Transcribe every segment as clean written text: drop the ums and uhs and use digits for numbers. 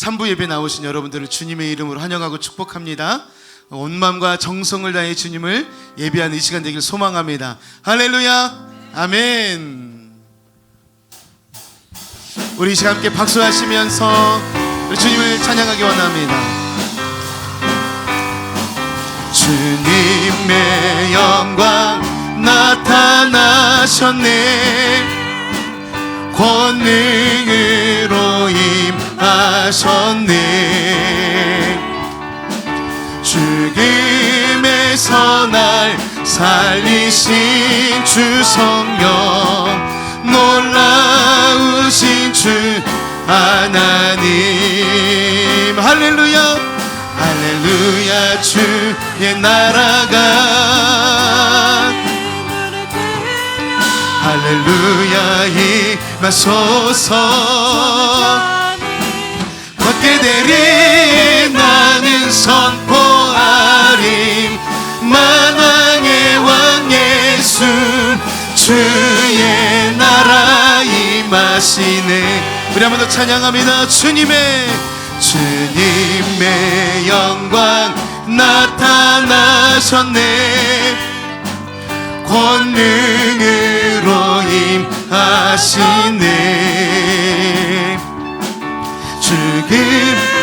3부 예배 나오신 여러분들을 주님의 이름으로 환영하고 축복합니다. 온 마음과 정성을 다해 주님을 예배하는 이 시간 되길 소망합니다. 할렐루야, 아멘. 우리 이 시간 함께 박수하시면서 우리 주님을 찬양하기 원합니다. 주님의 영광 나타나셨네. 권능으로 임하셨네. 죽음에서 날 살리신 주 성령, 놀라우신 주 하나님. 할렐루야, 할렐루야. 주의 나라가 할렐루야 임하소서. 걷게 되리 나는 선포하리 만왕의 왕 예수, 주의 나라 임하시네. 우리 한 번 더 찬양합니다. 주님의 영광 나타나셨네. 권능으로 임하시네.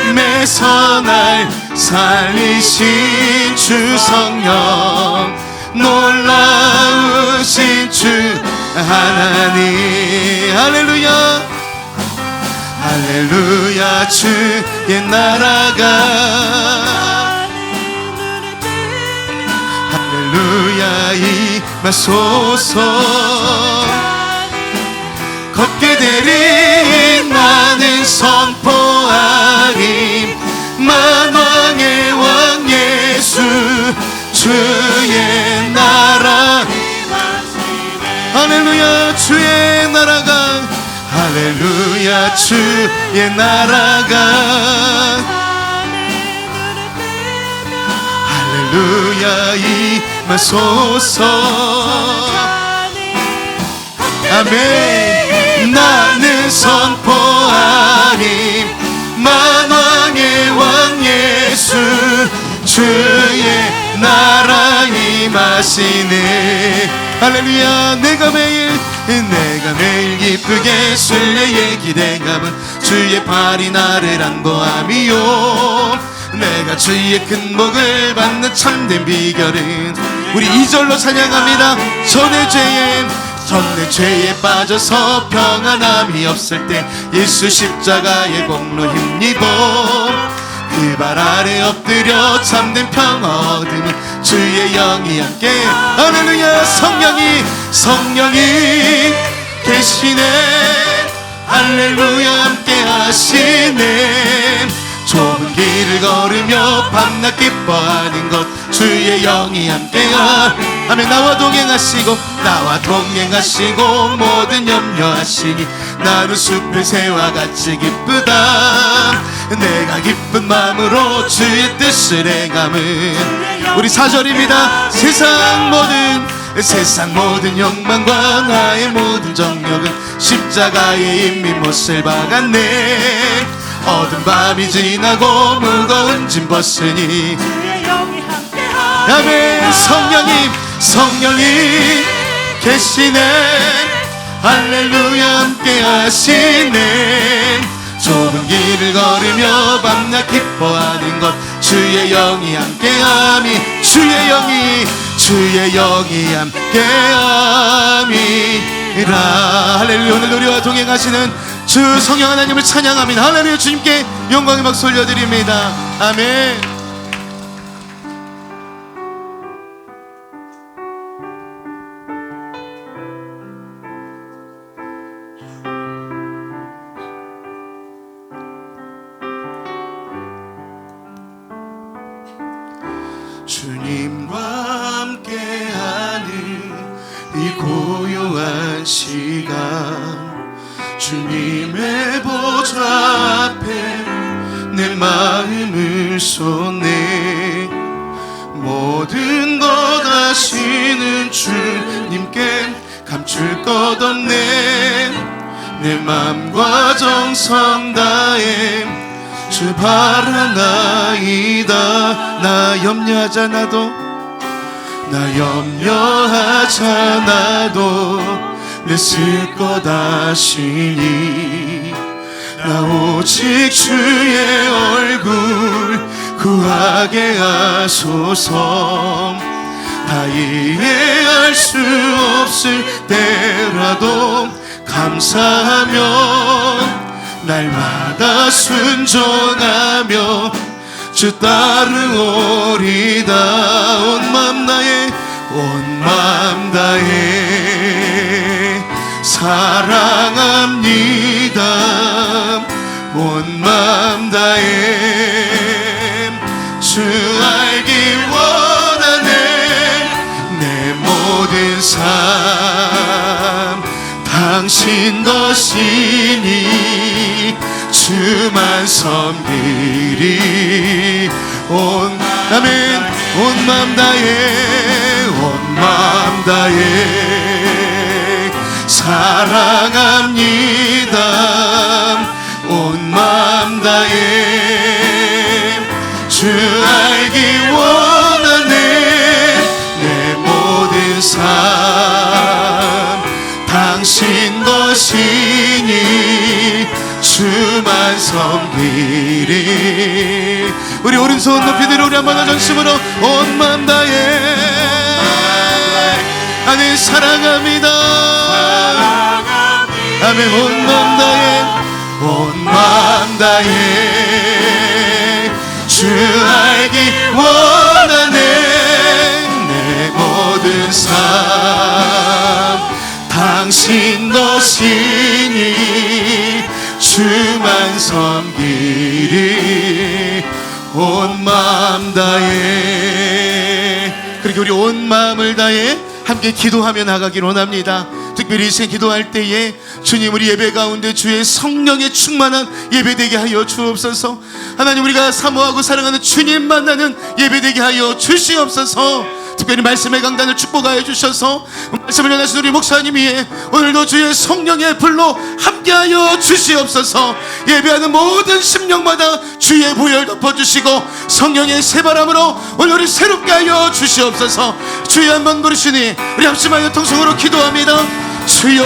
죽음에서 날 살리신 주 성령, 놀라우신 주 하나님. 할렐루야, 할렐루야. 주의 나라가 할렐루야 임하소서. 걷게 되리 나는 선포하리 만왕의 왕 예수, 주의 나라. 할렐루야. 주의 나라가 할렐루야. 주의 나라가 할렐루야 임하소서. 아멘. 나는 선포하리 만왕의 왕 예수, 주의 나라 임하시네. 할렐루야. 내가 매일 기쁘게 순례의 기대감은 주의 팔이 나를 안보함이요. 내가 주의 큰 복을 받는 참된 비결은, 우리 2절로 찬양합니다. 전의 죄에 빠져서 평안함이 없을 때 예수 십자가의 공로 힘입어 그 발 아래 엎드려 참된 평화 얻으면 주의 영이 함께. 할렐루야. 성령이 계시네. 할렐루야. 함께 하시네. 좁은 길을 걸으며 밤낮 기뻐하는 것 주의 영이 함께하며 나와 동행하시고 모든 염려하시니 나는 숲을 새와 같이 기쁘다. 내가 기쁜 마음으로 주의 뜻을 행함은, 우리 4절입니다. 세상 모든 욕망과 나의 모든 정욕은 십자가에 이미 못을 박았네. 어두운 밤이 지나고 무거운 짐 벗으니 아멘. 성령이 계시네. 할렐루야. 함께 하시네. 좁은 길을 걸으며 밤낮 기뻐하는 것 주의 영이 함께함이. 주의 영이 함께함이라. 할렐루야. 오늘 우리와 동행하시는 주 성령 하나님을 찬양합니다. 할렐루야. 주님께 영광의 박수 올려드립니다. 아멘. 주님과 함께하는 이 고요한 시간, 주님의 보좌 앞에 내 마음을 쏟네. 모든 것 아시는 주님께 감출 것 없네. 내 맘과 정성 다해 주 바라나이다. 나 염려하잖아도 내 쓸 것 아시니 나 오직 주의 얼굴 구하게 하소서. 다 이해할 수 없을 때라도 감사하며 날마다 순종하며 주 따르오리다. 온 맘 다해 사랑합니다. 온 맘 다해 주 알기 원하네. 내 모든 삶 당신 것이니 주만 섬기리. 온 맘 다해 사랑합니다. 온 맘 다해 주 알기 원하네. 내 모든 삶 당신 것이니 주만 섬기리. 우리 오른손 높이 들어 우리 한번 더 전심으로 온 맘 다해 아멘 사랑합니다. 아멘 온 맘 다해 주 알기 원하네. 내 모든 삶 당신 것이니 주만 섬기리. 온 마음 다해. 그렇게 우리 온 마음을 다해 함께 기도하며 나가기를 원합니다. 특별히 이 시간 기도할 때에 주님 우리 예배 가운데 주의 성령에 충만한 예배되게 하여 주옵소서. 하나님 우리가 사모하고 사랑하는 주님 만나는 예배되게 하여 주시옵소서. 특별히 말씀의 강단을 축복하여 주셔서 말씀을 전하신 우리 목사님 위에 오늘도 주의 성령의 불로 함께하여 주시옵소서. 예배하는 모든 심령마다 주의 보혈 덮어주시고 성령의 새바람으로 오늘 우리 새롭게 하여 주시옵소서. 주여 한번 부르시니 우리 합심하여 통성으로 기도합니다. 주여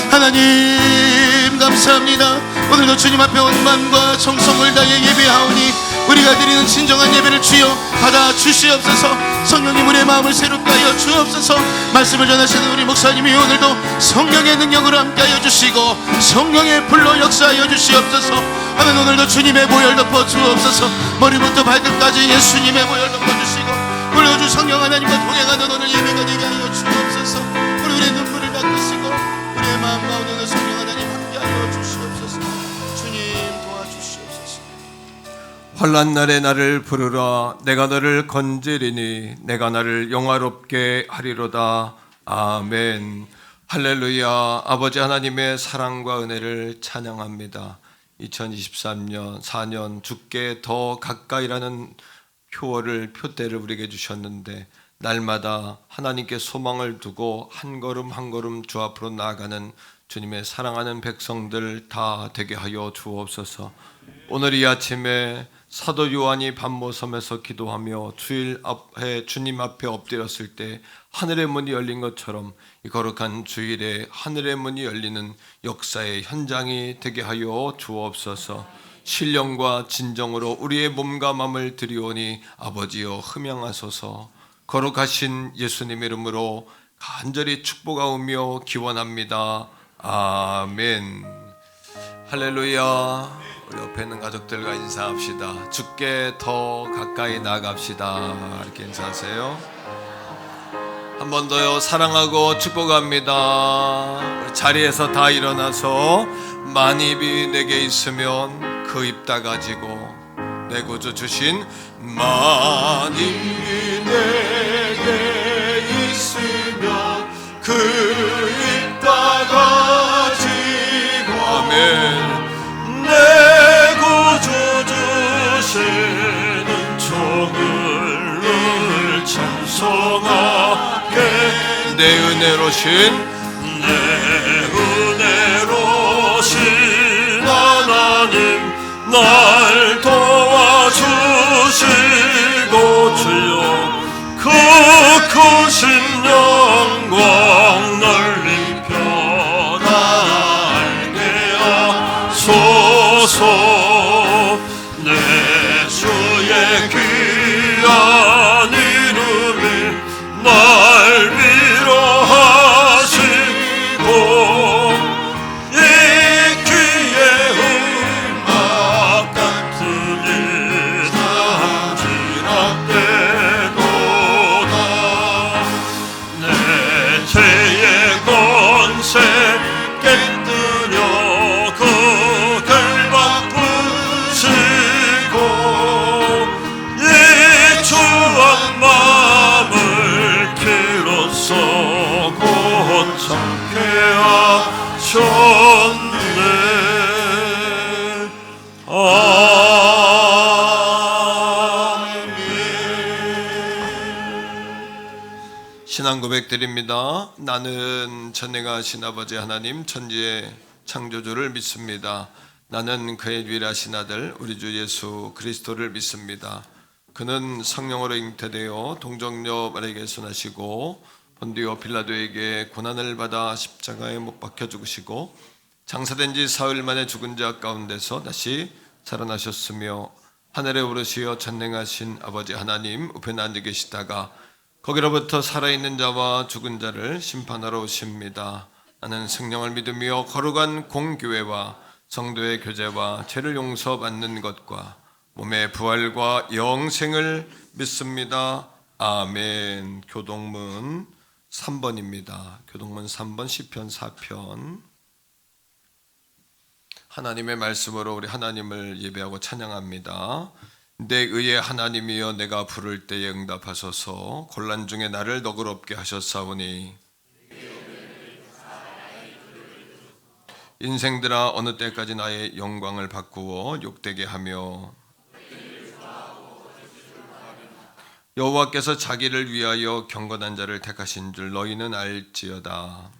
하나님 감사합니다. 오늘도 주님 앞에 온 마음과 정성을 다해 예배하오니 우리가 드리는 진정한 예배를 주여 받아 주시옵소서. 성령님 우리의 마음을 새롭게 하여 주옵소서. 말씀을 전하시는 우리 목사님이 오늘도 성령의 능력으로 함께하여 주시고 성령의 불로 역사하여 주시옵소서. 하나님 오늘도 주님의 보혈 덮어 주옵소서. 머리부터 발끝까지 예수님의 보혈 덮어 주시고 오늘 주 성령 하나님과 동행하는 오늘 예배가 되게 하여 주옵소서. 우리의 눈물을 닦으시고 우리의 마음 가운데 성령 하나님 함께하여 주시옵소서. 주님 도와주시옵소서. 환난 날에 나를 부르라. 내가 너를 건지리니 내가 나를 영화롭게 하리로다. 아멘. 할렐루야. 아버지 하나님의 사랑과 은혜를 찬양합니다. 2023년 4년 주께 더 가까이라는 표대를 우리에게 주셨는데 날마다 하나님께 소망을 두고 한 걸음 한 걸음 주 앞으로 나아가는 주님의 사랑하는 백성들 다 되게 하여 주옵소서. 오늘 이 아침에 사도 요한이 밤모섬에서 기도하며 주일 앞에 주님 앞에 엎드렸을 때 하늘의 문이 열린 것처럼 이 거룩한 주일에 하늘의 문이 열리는 역사의 현장이 되게 하여 주옵소서. 신령과 진정으로 우리의 몸과 마음을 드리오니 아버지여 흠양하소서. 거룩하신 예수님 이름으로 간절히 축복하오며 기원합니다. 아멘. 할렐루야. 우리 옆에 있는 가족들과 인사합시다. 주께 더 가까이 나갑시다. 이렇게 인사하세요. 한 번 더요. 사랑하고 축복합니다. 우리 자리에서 다 일어나서 만입이 내게 있으면 그 입 다 가지고 내 구주 주신 만입이 내게 있으면 그 입 다 가지고 아멘. 내 구주 주시는 종을 찬송하게 내 은혜로신 하나님 날 도와주시고 주여 그 크신 영광 널리 편하게 하소서. 내 주의 귀한 이름이 날 위로하시고 이 귀의 음악 같은 이상 지락되도다. 내 죄의 권세 깨뜨려 그 결박 부시고 이 추한 마음을 길어서 고참케 하셨네. 신앙 고백 드립니다. 나는 전능하신 아버지 하나님 천지의 창조주를 믿습니다. 나는 그의 유일하신 아들 우리 주 예수 그리스도를 믿습니다. 그는 성령으로 잉태되어 동정녀 마리아에게 순하시고 본디오 빌라도에게 고난을 받아 십자가에 못 박혀 죽으시고 장사된 지 사흘 만에 죽은 자 가운데서 다시 살아나셨으며 하늘에 오르시어 전능하신 아버지 하나님 우편에 앉아 계시다가 거기로부터 살아있는 자와 죽은 자를 심판하러 오십니다. 나는 성령을 믿으며 거룩한 공교회와 성도의 교제와 죄를 용서받는 것과 몸의 부활과 영생을 믿습니다. 아멘. 교동문 3번입니다. 교동문 3번 시편 4편. 하나님의 말씀으로 우리 하나님을 예배하고 찬양합니다. 내 의의 하나님이여 내가 부를 때에 응답하소서. 곤란 중에 나를 너그럽게 하셨사오니 인생들아 어느 때까지 나의 영광을 바꾸어 욕되게 하며 여호와께서 자기를 위하여 경건한 자를 택하신 줄 너희는 알지어다.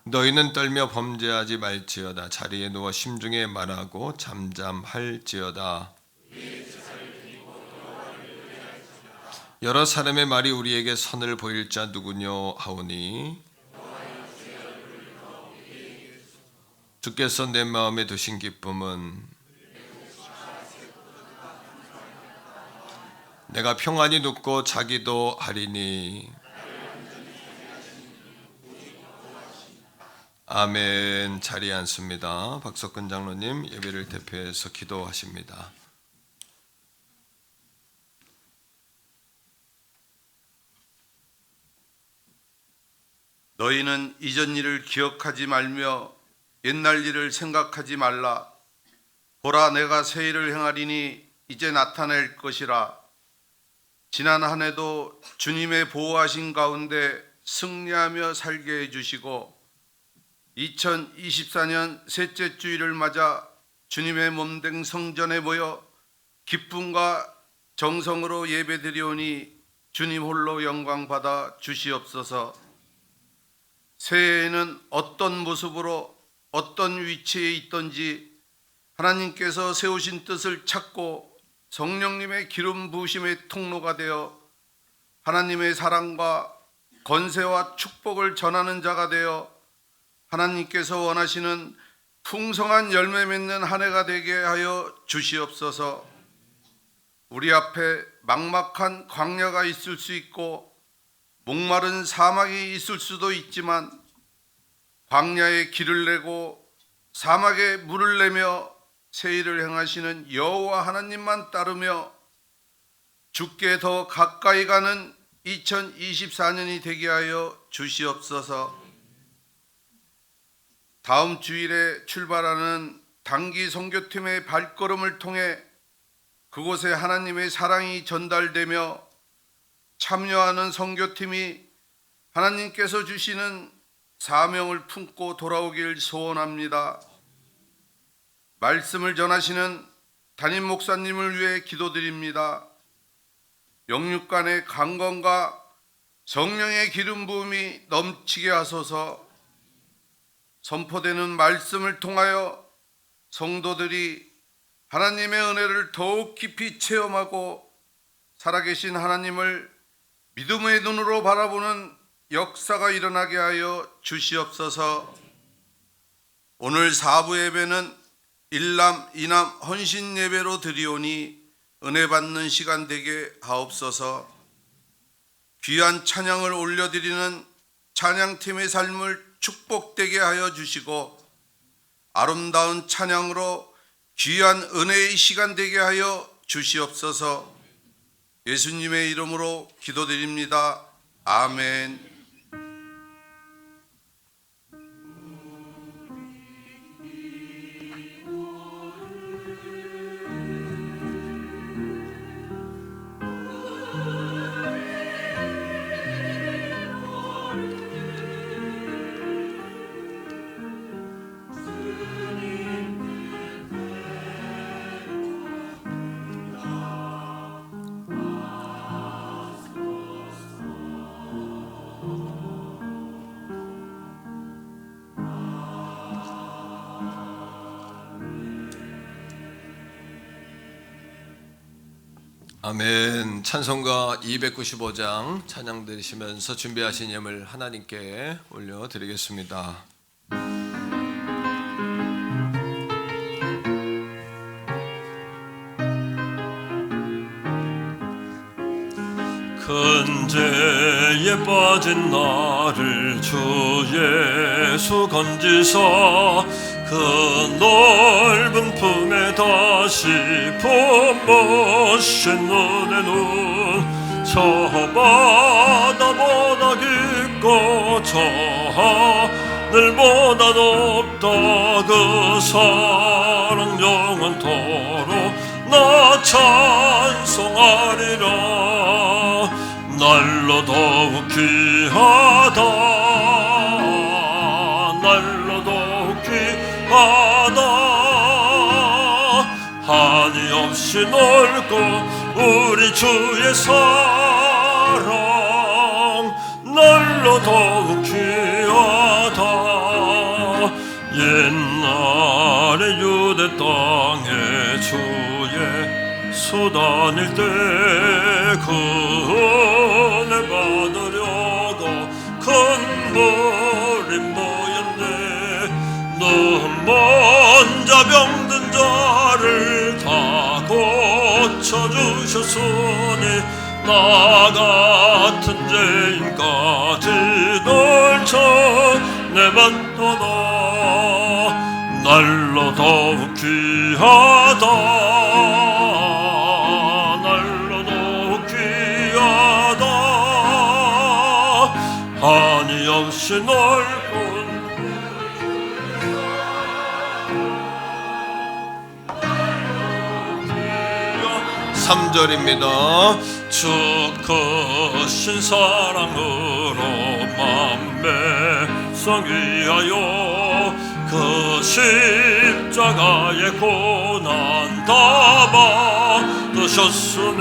너희는 떨며 범죄하지 말지어다. 자리에 누워 심중에 말하고 잠잠할지어다. 여러 사람의 말이 우리에게 선을 보일 자 누구뇨 하오니 주께서 내 마음에 두신 기쁨은 내가 평안히 눕고 자기도 하리니. 아멘. 자리에 앉습니다. 박석근 장로님 예배를 대표해서 기도하십니다. 너희는 이전 일을 기억하지 말며 옛날 일을 생각하지 말라. 보라 내가 새 일을 행하리니 이제 나타낼 것이라. 지난 한 해도 주님의 보호하신 가운데 승리하며 살게 해주시고 2024년 셋째 주일을 맞아 주님의 몸된 성전에 모여 기쁨과 정성으로 예배드리오니 주님 홀로 영광 받아 주시옵소서. 새해에는 어떤 모습으로 어떤 위치에 있든지 하나님께서 세우신 뜻을 찾고 성령님의 기름 부으심의 통로가 되어 하나님의 사랑과 건세와 축복을 전하는 자가 되어 하나님께서 원하시는 풍성한 열매 맺는 한 해가 되게 하여 주시옵소서. 우리 앞에 막막한 광야가 있을 수 있고 목마른 사막이 있을 수도 있지만 광야에 길을 내고 사막에 물을 내며 새 일을 행하시는 여호와 하나님만 따르며 주께 더 가까이 가는 2024년이 되게 하여 주시옵소서. 다음 주일에 출발하는 단기 선교팀의 발걸음을 통해 그곳에 하나님의 사랑이 전달되며 참여하는 선교팀이 하나님께서 주시는 사명을 품고 돌아오길 소원합니다. 말씀을 전하시는 담임 목사님을 위해 기도드립니다. 영육간의 강건과 성령의 기름 부음이 넘치게 하소서. 선포되는 말씀을 통하여 성도들이 하나님의 은혜를 더욱 깊이 체험하고 살아계신 하나님을 믿음의 눈으로 바라보는 역사가 일어나게 하여 주시옵소서. 오늘 4부 예배는 일남 이남 헌신 예배로 드리오니 은혜 받는 시간 되게 하옵소서. 귀한 찬양을 올려드리는 찬양팀의 삶을 축복되게 하여 주시고 아름다운 찬양으로 귀한 은혜의 시간 되게 하여 주시옵소서. 예수님의 이름으로 기도드립니다. 아멘. 아멘. 찬송가 295장 찬양 들으시면서 준비하신 예물 하나님께 올려드리겠습니다. 큰 죄에 빠진 나를 주 예수 건지사 그 넓은 품에 다시 품으신 눈의 눈 저 바다보다 깊고 저 하늘보다 높다 그 사랑 영원토록 나 찬송하리라. 날로 더욱 귀하다 날로 더욱 귀하다 한이 없이 넓고 우리 주의 사랑 날로 더욱 귀하다. 옛날에 유대 땅에 주의 수 다닐 때 은혜 받으려고 큰 물이 모였네. 눈먼 자 병든 자를 다 고쳐주셨으니 나 같은 죄인까지 널 전해받도다. 날로 더욱 귀하다 한이 없이 넓은 3절입니다. 주 크신 사랑으로 만배성 위하여 그 십자가의 고난 다 받으셨으니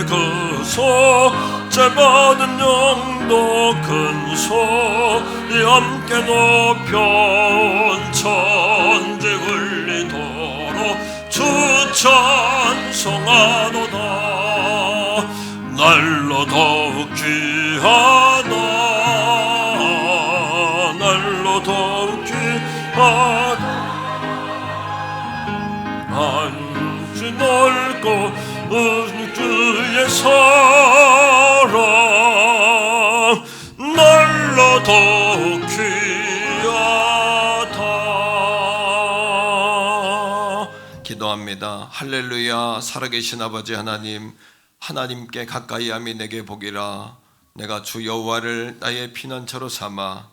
그 속죄 받은 영도 큰 소리 함께 높여 온 천지 울리도록 주 찬송하도다. 날로 더욱 귀하다 날로 더욱 귀하다. 한지 넓고 주의 사랑 날로 더욱 귀하다. 기도합니다. 할렐루야. 살아계신 아버지 하나님, 하나님께 가까이함이 내게 복이라. 내가 주 여호와를 나의 피난처로 삼아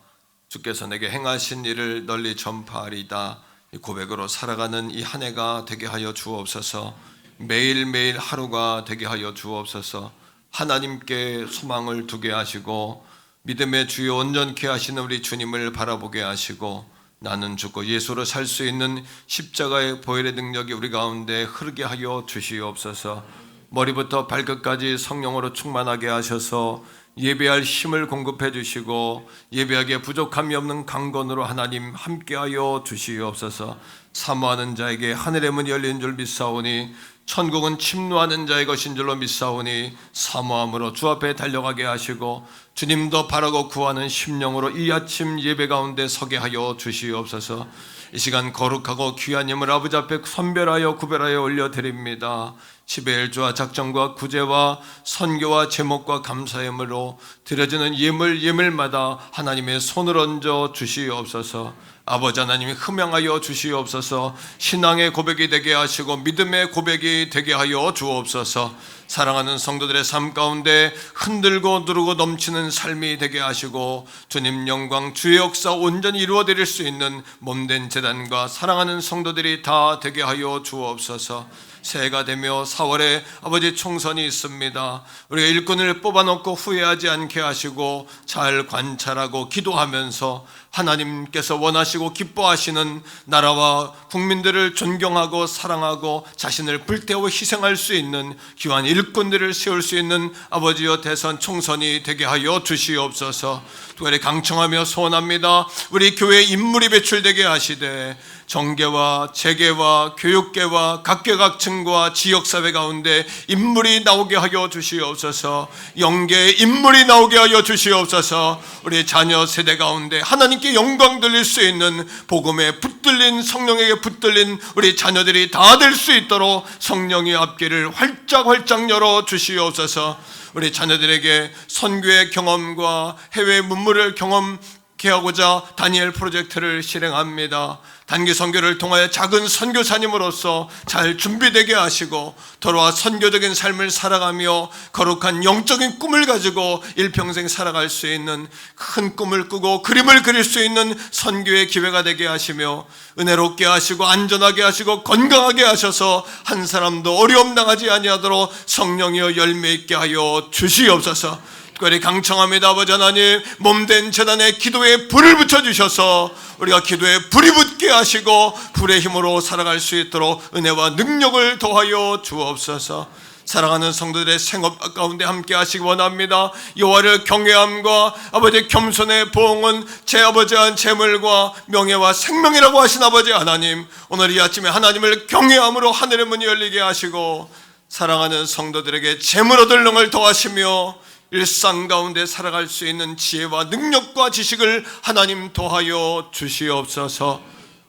주께서 내게 행하신 일을 널리 전파하리다. 이 고백으로 살아가는 이 한 해가 되게 하여 주옵소서. 매일매일 하루가 되게 하여 주옵소서. 하나님께 소망을 두게 하시고 믿음의 주요 온전케 하시는 우리 주님을 바라보게 하시고 나는 죽고 예수로 살 수 있는 십자가의 보혈의 능력이 우리 가운데 흐르게 하여 주시옵소서. 머리부터 발끝까지 성령으로 충만하게 하셔서 예배할 힘을 공급해 주시고 예배하기에 부족함이 없는 강건으로 하나님 함께하여 주시옵소서. 사모하는 자에게 하늘의 문이 열린 줄 믿사오니 천국은 침노하는 자의 것인 줄로 믿사오니 사모함으로 주 앞에 달려가게 하시고 주님도 바라고 구하는 심령으로 이 아침 예배 가운데 서게 하여 주시옵소서. 이 시간 거룩하고 귀한 예물 아버지 앞에 선별하여 구별하여 올려드립니다. 지배일주와 작정과 구제와 선교와 제목과 감사예물로 드려지는 예물마다 하나님의 손을 얹어 주시옵소서. 아버지 하나님이 흠양하여 주시옵소서. 신앙의 고백이 되게 하시고 믿음의 고백이 되게 하여 주옵소서. 사랑하는 성도들의 삶 가운데 흔들고 누르고 넘치는 삶이 되게 하시고 주님 영광 주의 역사 온전히 이루어드릴 수 있는 몸된 제단과 사랑하는 성도들이 다 되게 하여 주옵소서. 새해가 되며 4월에 아버지 총선이 있습니다. 우리가 일꾼을 뽑아놓고 후회하지 않게 하시고 잘 관찰하고 기도하면서 하나님께서 원하시고 기뻐하시는 나라와 국민들을 존경하고 사랑하고 자신을 불태워 희생할 수 있는 귀한 일꾼들을 세울 수 있는 아버지여 대선 총선이 되게 하여 주시옵소서. 특별히 강청하며 소원합니다. 우리 교회에 인물이 배출되게 하시되 정계와 재계와 교육계와 각계각층과 지역사회 가운데 인물이 나오게 하여 주시옵소서. 영계의 인물이 나오게 하여 주시옵소서. 우리 자녀 세대 가운데 하나님께 영광 돌릴 수 있는 복음에 붙들린 성령에게 붙들린 우리 자녀들이 다 될 수 있도록 성령의 앞길을 활짝 열어 주시옵소서. 우리 자녀들에게 선교의 경험과 해외 문물을 경험케 하고자 다니엘 프로젝트를 실행합니다. 단기 선교를 통하여 작은 선교사님으로서 잘 준비되게 하시고 돌아와 선교적인 삶을 살아가며 거룩한 영적인 꿈을 가지고 일평생 살아갈 수 있는 큰 꿈을 꾸고 그림을 그릴 수 있는 선교의 기회가 되게 하시며 은혜롭게 하시고 안전하게 하시고 건강하게 하셔서 한 사람도 어려움 당하지 아니하도록 성령이여 열매 있게 하여 주시옵소서. 특별히 강청합니다. 아버지 하나님, 몸된 제단에 기도에 불을 붙여주셔서 우리가 기도에 불이 붙게 하시고 불의 힘으로 살아갈 수 있도록 은혜와 능력을 더하여 주옵소서. 사랑하는 성도들의 생업 가운데 함께 하시기 원합니다. 여호와를 경외함과 아버지 겸손의 보응은 제 아버지한 재물과 명예와 생명이라고 하신 아버지 하나님, 오늘 이 아침에 하나님을 경외함으로 하늘의 문이 열리게 하시고 사랑하는 성도들에게 재물 얻을 능을 더하시며 일상 가운데 살아갈 수 있는 지혜와 능력과 지식을 하나님 더하여 주시옵소서.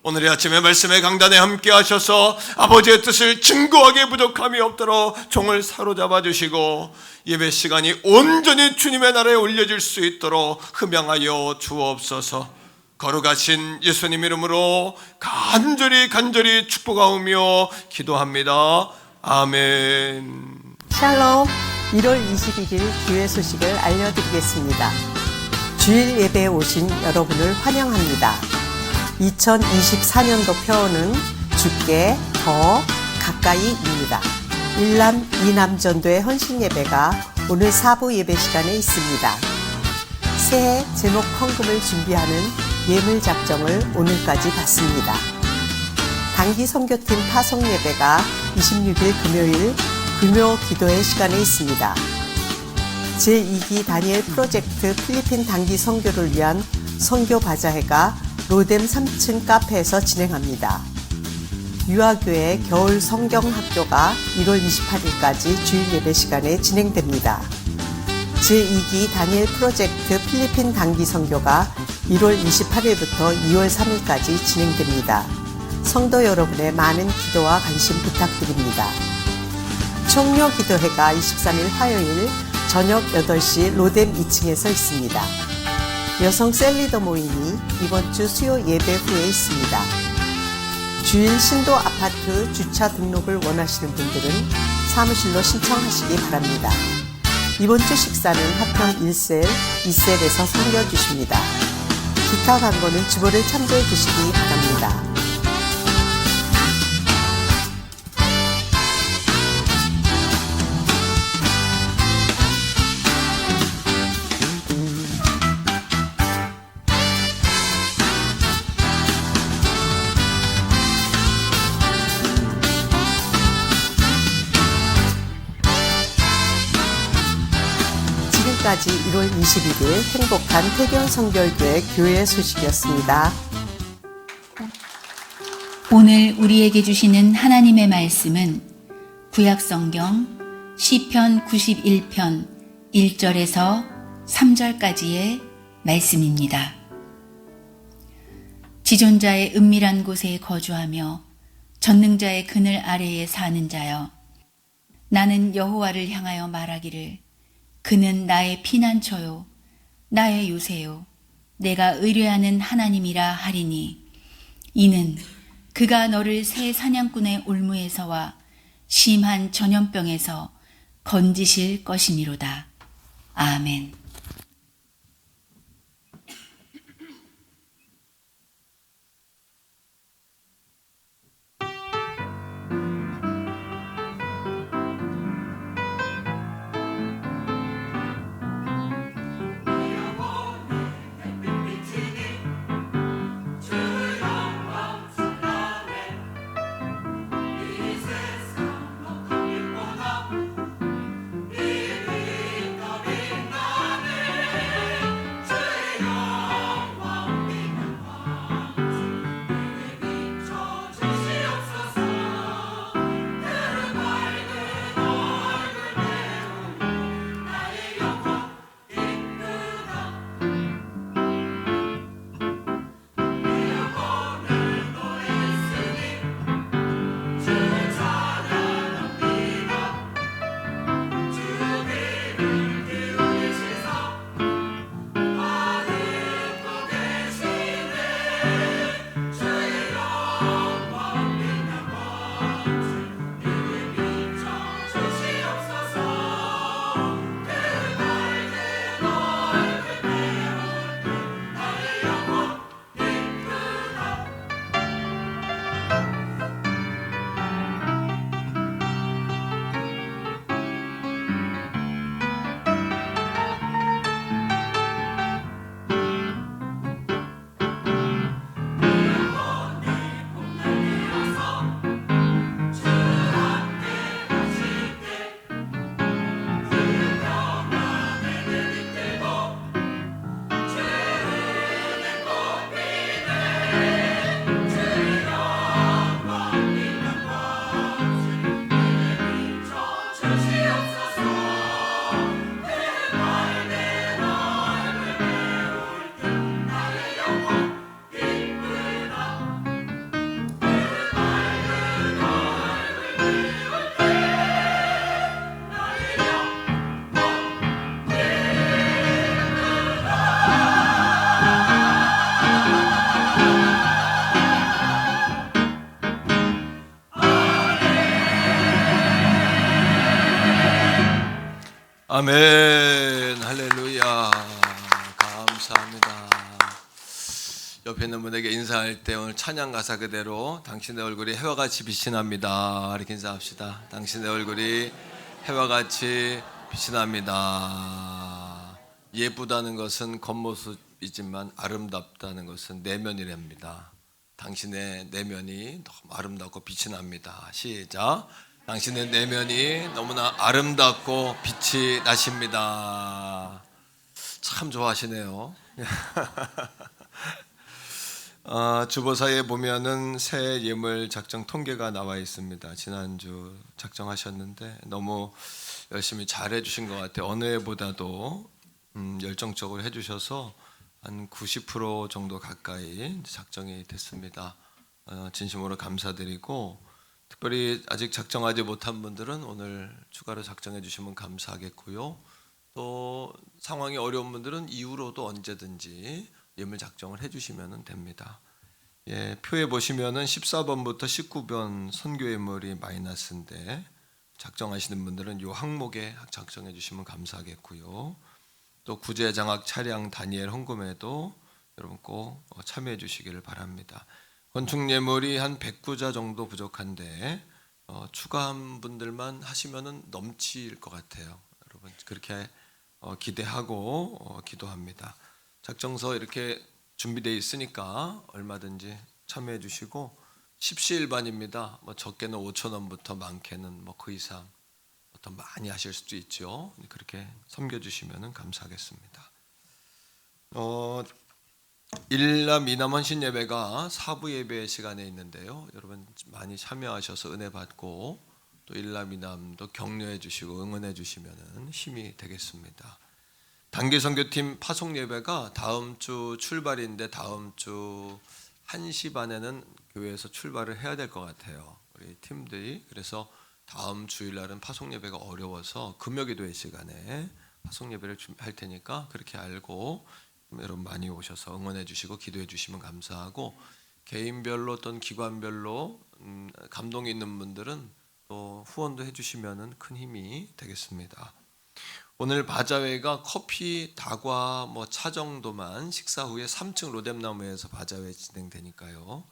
오늘의 아침에 말씀의 강단에 함께 하셔서 아버지의 뜻을 증거하기에 부족함이 없도록 종을 사로잡아 주시고 예배 시간이 온전히 주님의 나라에 올려질 수 있도록 흠양하여 주옵소서. 거룩하신 예수님 이름으로 간절히 축복하오며 기도합니다. 아멘. 샬롬. 1월 21일 교회 소식을 알려드리겠습니다. 주일 예배에 오신 여러분을 환영합니다. 2024년도 표어는 주께 더 가까이입니다. 1남 2남 전도의 헌신 예배가 오늘 4부 예배 시간에 있습니다. 새해 제목 헌금을 준비하는 예물 작정을 오늘까지 받습니다. 단기 선교팀 파송 예배가 26일 금요일 금요 기도회 시간에 있습니다. 제2기 다니엘 프로젝트 필리핀 단기 선교를 위한 선교 바자회가 로뎀 3층 카페에서 진행합니다. 유아교회 겨울 성경학교가 1월 28일까지 주일 예배 시간에 진행됩니다. 제2기 다니엘 프로젝트 필리핀 단기 선교가 1월 28일부터 2월 3일까지 진행됩니다. 성도 여러분의 많은 기도와 관심 부탁드립니다. 청료 기도회가 23일 화요일 저녁 8시 로뎀 2층에서 있습니다. 여성 셀리더 모임이 이번 주 수요 예배 후에 있습니다. 주일 신도 아파트 주차 등록을 원하시는 분들은 사무실로 신청하시기 바랍니다. 이번 주 식사는 화평 1셀, 2셀에서 섬겨주십니다. 기타 광고는 주보를 참조해 주시기 바랍니다. 지금까지 1월 21일 행복한 태경 성결교회 교회 소식이었습니다. 오늘 우리에게 주시는 하나님의 말씀은 구약성경 시편 91편 1절에서 3절까지의 말씀입니다. 지존자의 은밀한 곳에 거주하며 전능자의 그늘 아래에 사는 자여, 나는 여호와를 향하여 말하기를 그는 나의 피난처요 나의 요새요 내가 의뢰하는 하나님이라 하리니, 이는 그가 너를 새 사냥꾼의 올무에서와 심한 전염병에서 건지실 것이니로다. 아멘. 아멘. 할렐루야. 감사합니다. 옆에 있는 분에게 인사할 때 오늘 찬양 가사 그대로 당신의 얼굴이 해와 같이 빛이 납니다. 이렇게 인사합시다. 당신의 얼굴이 해와 같이 빛이 납니다. 예쁘다는 것은 겉모습이지만 아름답다는 것은 내면이랍니다. 당신의 내면이 너무 아름답고 빛이 납니다. 시작. 당신의 내면이 너무나 아름답고 빛이 나십니다. 참 좋아하시네요. 주보사에 보면은 새 예물 작정 통계가 나와 있습니다. 지난주 작정하셨는데 너무 열심히 잘 해주신 것 같아요. 어느 해보다도 열정적으로 해주셔서 한 90% 정도 가까이 작정이 됐습니다. 진심으로 감사드리고, 특별히 아직 작정하지 못한 분들은 오늘 추가로 작정해 주시면 감사하겠고요. 또 상황이 어려운 분들은 이후로도 언제든지 예물 작정을 해주시면 됩니다. 예, 표에 보시면은 14번부터 19번 선교 예물이 마이너스인데 작정하시는 분들은 이 항목에 작정해 주시면 감사하겠고요. 또 구제 장학 차량 다니엘 헌금에도 여러분 꼭 참여해 주시기를 바랍니다. 건축 예물이 한 109자 정도 부족한데 추가한 분들만 하시면은 넘칠 것 같아요. 여러분 그렇게 기대하고 기도합니다. 작정서 이렇게 준비되어 있으니까 얼마든지 참여해 주시고, 십시일반입니다. 뭐 적게는 5,000원부터 많게는 뭐 그 이상 더 많이 하실 수도 있죠. 그렇게 섬겨주시면 감사하겠습니다. 일남 이남 헌신 예배가 사부 예배 시간에 있는데요. 여러분 많이 참여하셔서 은혜 받고 또 일남 이남도 격려해 주시고 응원해 주시면 힘이 되겠습니다. 단기 선교팀 파송 예배가 다음 주 출발인데 다음 주 1시 반에는 교회에서 출발을 해야 될 것 같아요. 우리 팀들이. 그래서 다음 주일날은 파송 예배가 어려워서 금요기도회 시간에 파송 예배를 할 테니까 그렇게 알고 여러분 많이 오셔서 응원해 주시고 기도해 주시면 감사하고, 개인별로 또는 기관별로 감동이 있는 분들은 또 후원도 해주시면 큰 힘이 되겠습니다. 오늘 바자회가 커피, 다과, 차 정도만 식사 후에 3층 로뎀나무에서 바자회 진행되니까요.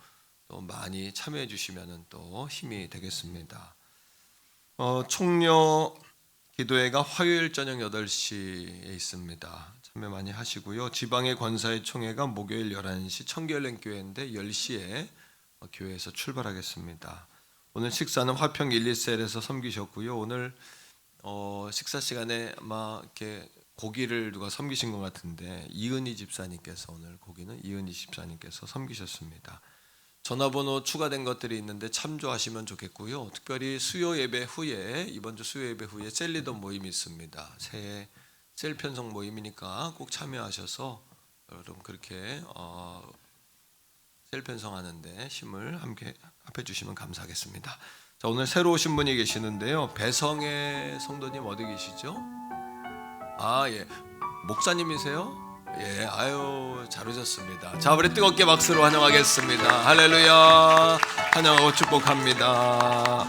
또 많이 참여해 주시면 또 힘이 되겠습니다. 총려 기도회가 화요일 저녁 8시에 있습니다. 참여 많이 하시고요. 지방의 권사의 총회가 목요일 11시 청계연령교회인데 10시에 교회에서 출발하겠습니다. 오늘 식사는 화평 1, 2셀에서 섬기셨고요. 오늘 식사 시간에 아마 이렇게 고기를 누가 섬기신 것 같은데 이은희 집사님께서, 오늘 고기는 이은희 집사님께서 섬기셨습니다. 전화번호 추가된 것들이 있는데 참조하시면 좋겠고요. 특별히 수요 예배 후에, 이번 주 수요 예배 후에 셀리더 모임이 있습니다. 새해 셀 편성 모임이니까 꼭 참여하셔서 여러분 그렇게 셀 편성하는데 힘을 함께 합해 주시면 감사하겠습니다. 자, 오늘 새로 오신 분이 계시는데요. 배성의 성도님 어디 계시죠? 예, 목사님이세요? 예, 아유 잘 오셨습니다. 자, 우리 뜨겁게 박수로 환영하겠습니다. 할렐루야. 환영하고 축복합니다.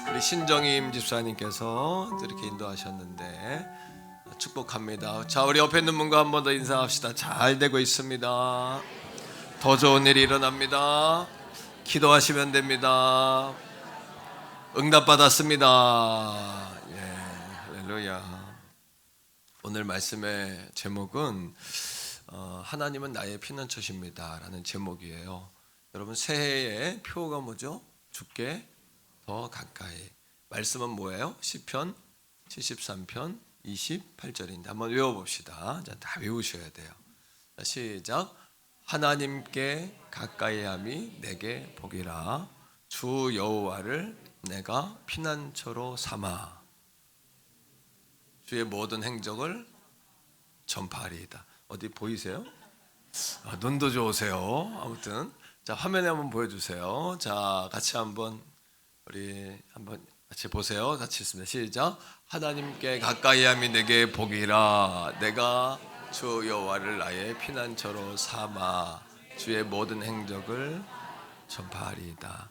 우리 신정임 집사님께서 이렇게 인도하셨는데 축복합니다. 자, 우리 옆에 있는 분과 한 번 더 인사합시다. 잘 되고 있습니다. 더 좋은 일이 일어납니다. 기도하시면 됩니다. 응답받았습니다. 예, 할렐루야. 오늘 말씀의 제목은 하나님은 나의 피난처십니다 라는 제목이에요. 여러분 새해의 표가 뭐죠? 주께 더 가까이. 말씀은 뭐예요? 시편 73편 28절인데 한번 외워봅시다. 자, 다 외우셔야 돼요. 자, 시작. 하나님께 가까이함이 내게 복이라. 주 여호와를 내가 피난처로 삼아 주의 모든 행적을 전파하리이다. 어디 보이세요? 눈도 좋으세요. 아무튼 자, 화면에 한번 보여주세요. 자, 같이 한번 우리 한번 같이 보세요. 같이 있습니다. 시작. 하나님께 가까이함이 내게 복이라. 내가 주 여호와를 나의 피난처로 삼아 주의 모든 행적을 전파하리이다.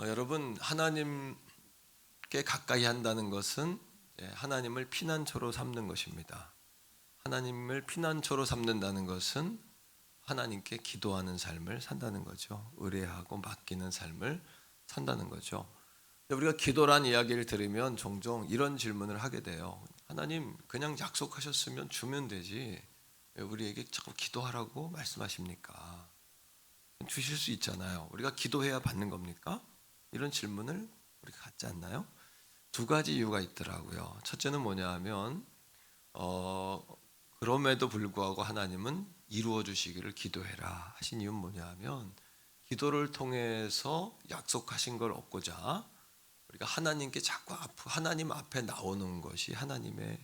여러분 하나님께 가까이 한다는 것은 하나님을 피난처로 삼는 것입니다. 하나님을 피난처로 삼는다는 것은 하나님께 기도하는 삶을 산다는 거죠. 의뢰하고 맡기는 삶을 산다는 거죠. 우리가 기도란 이야기를 들으면 종종 이런 질문을 하게 돼요. 하나님 그냥 약속하셨으면 주면 되지 왜 우리에게 자꾸 기도하라고 말씀하십니까? 주실 수 있잖아요. 우리가 기도해야 받는 겁니까? 이런 질문을 우리가 갖지 않나요? 두 가지 이유가 있더라고요. 첫째는 뭐냐 하면 그럼에도 불구하고 하나님은 이루어 주시기를 기도해라 하신 이유는 뭐냐 하면 기도를 통해서 약속하신 걸 얻고자 우리가 하나님께 자꾸 하나님 앞에 나오는 것이 하나님의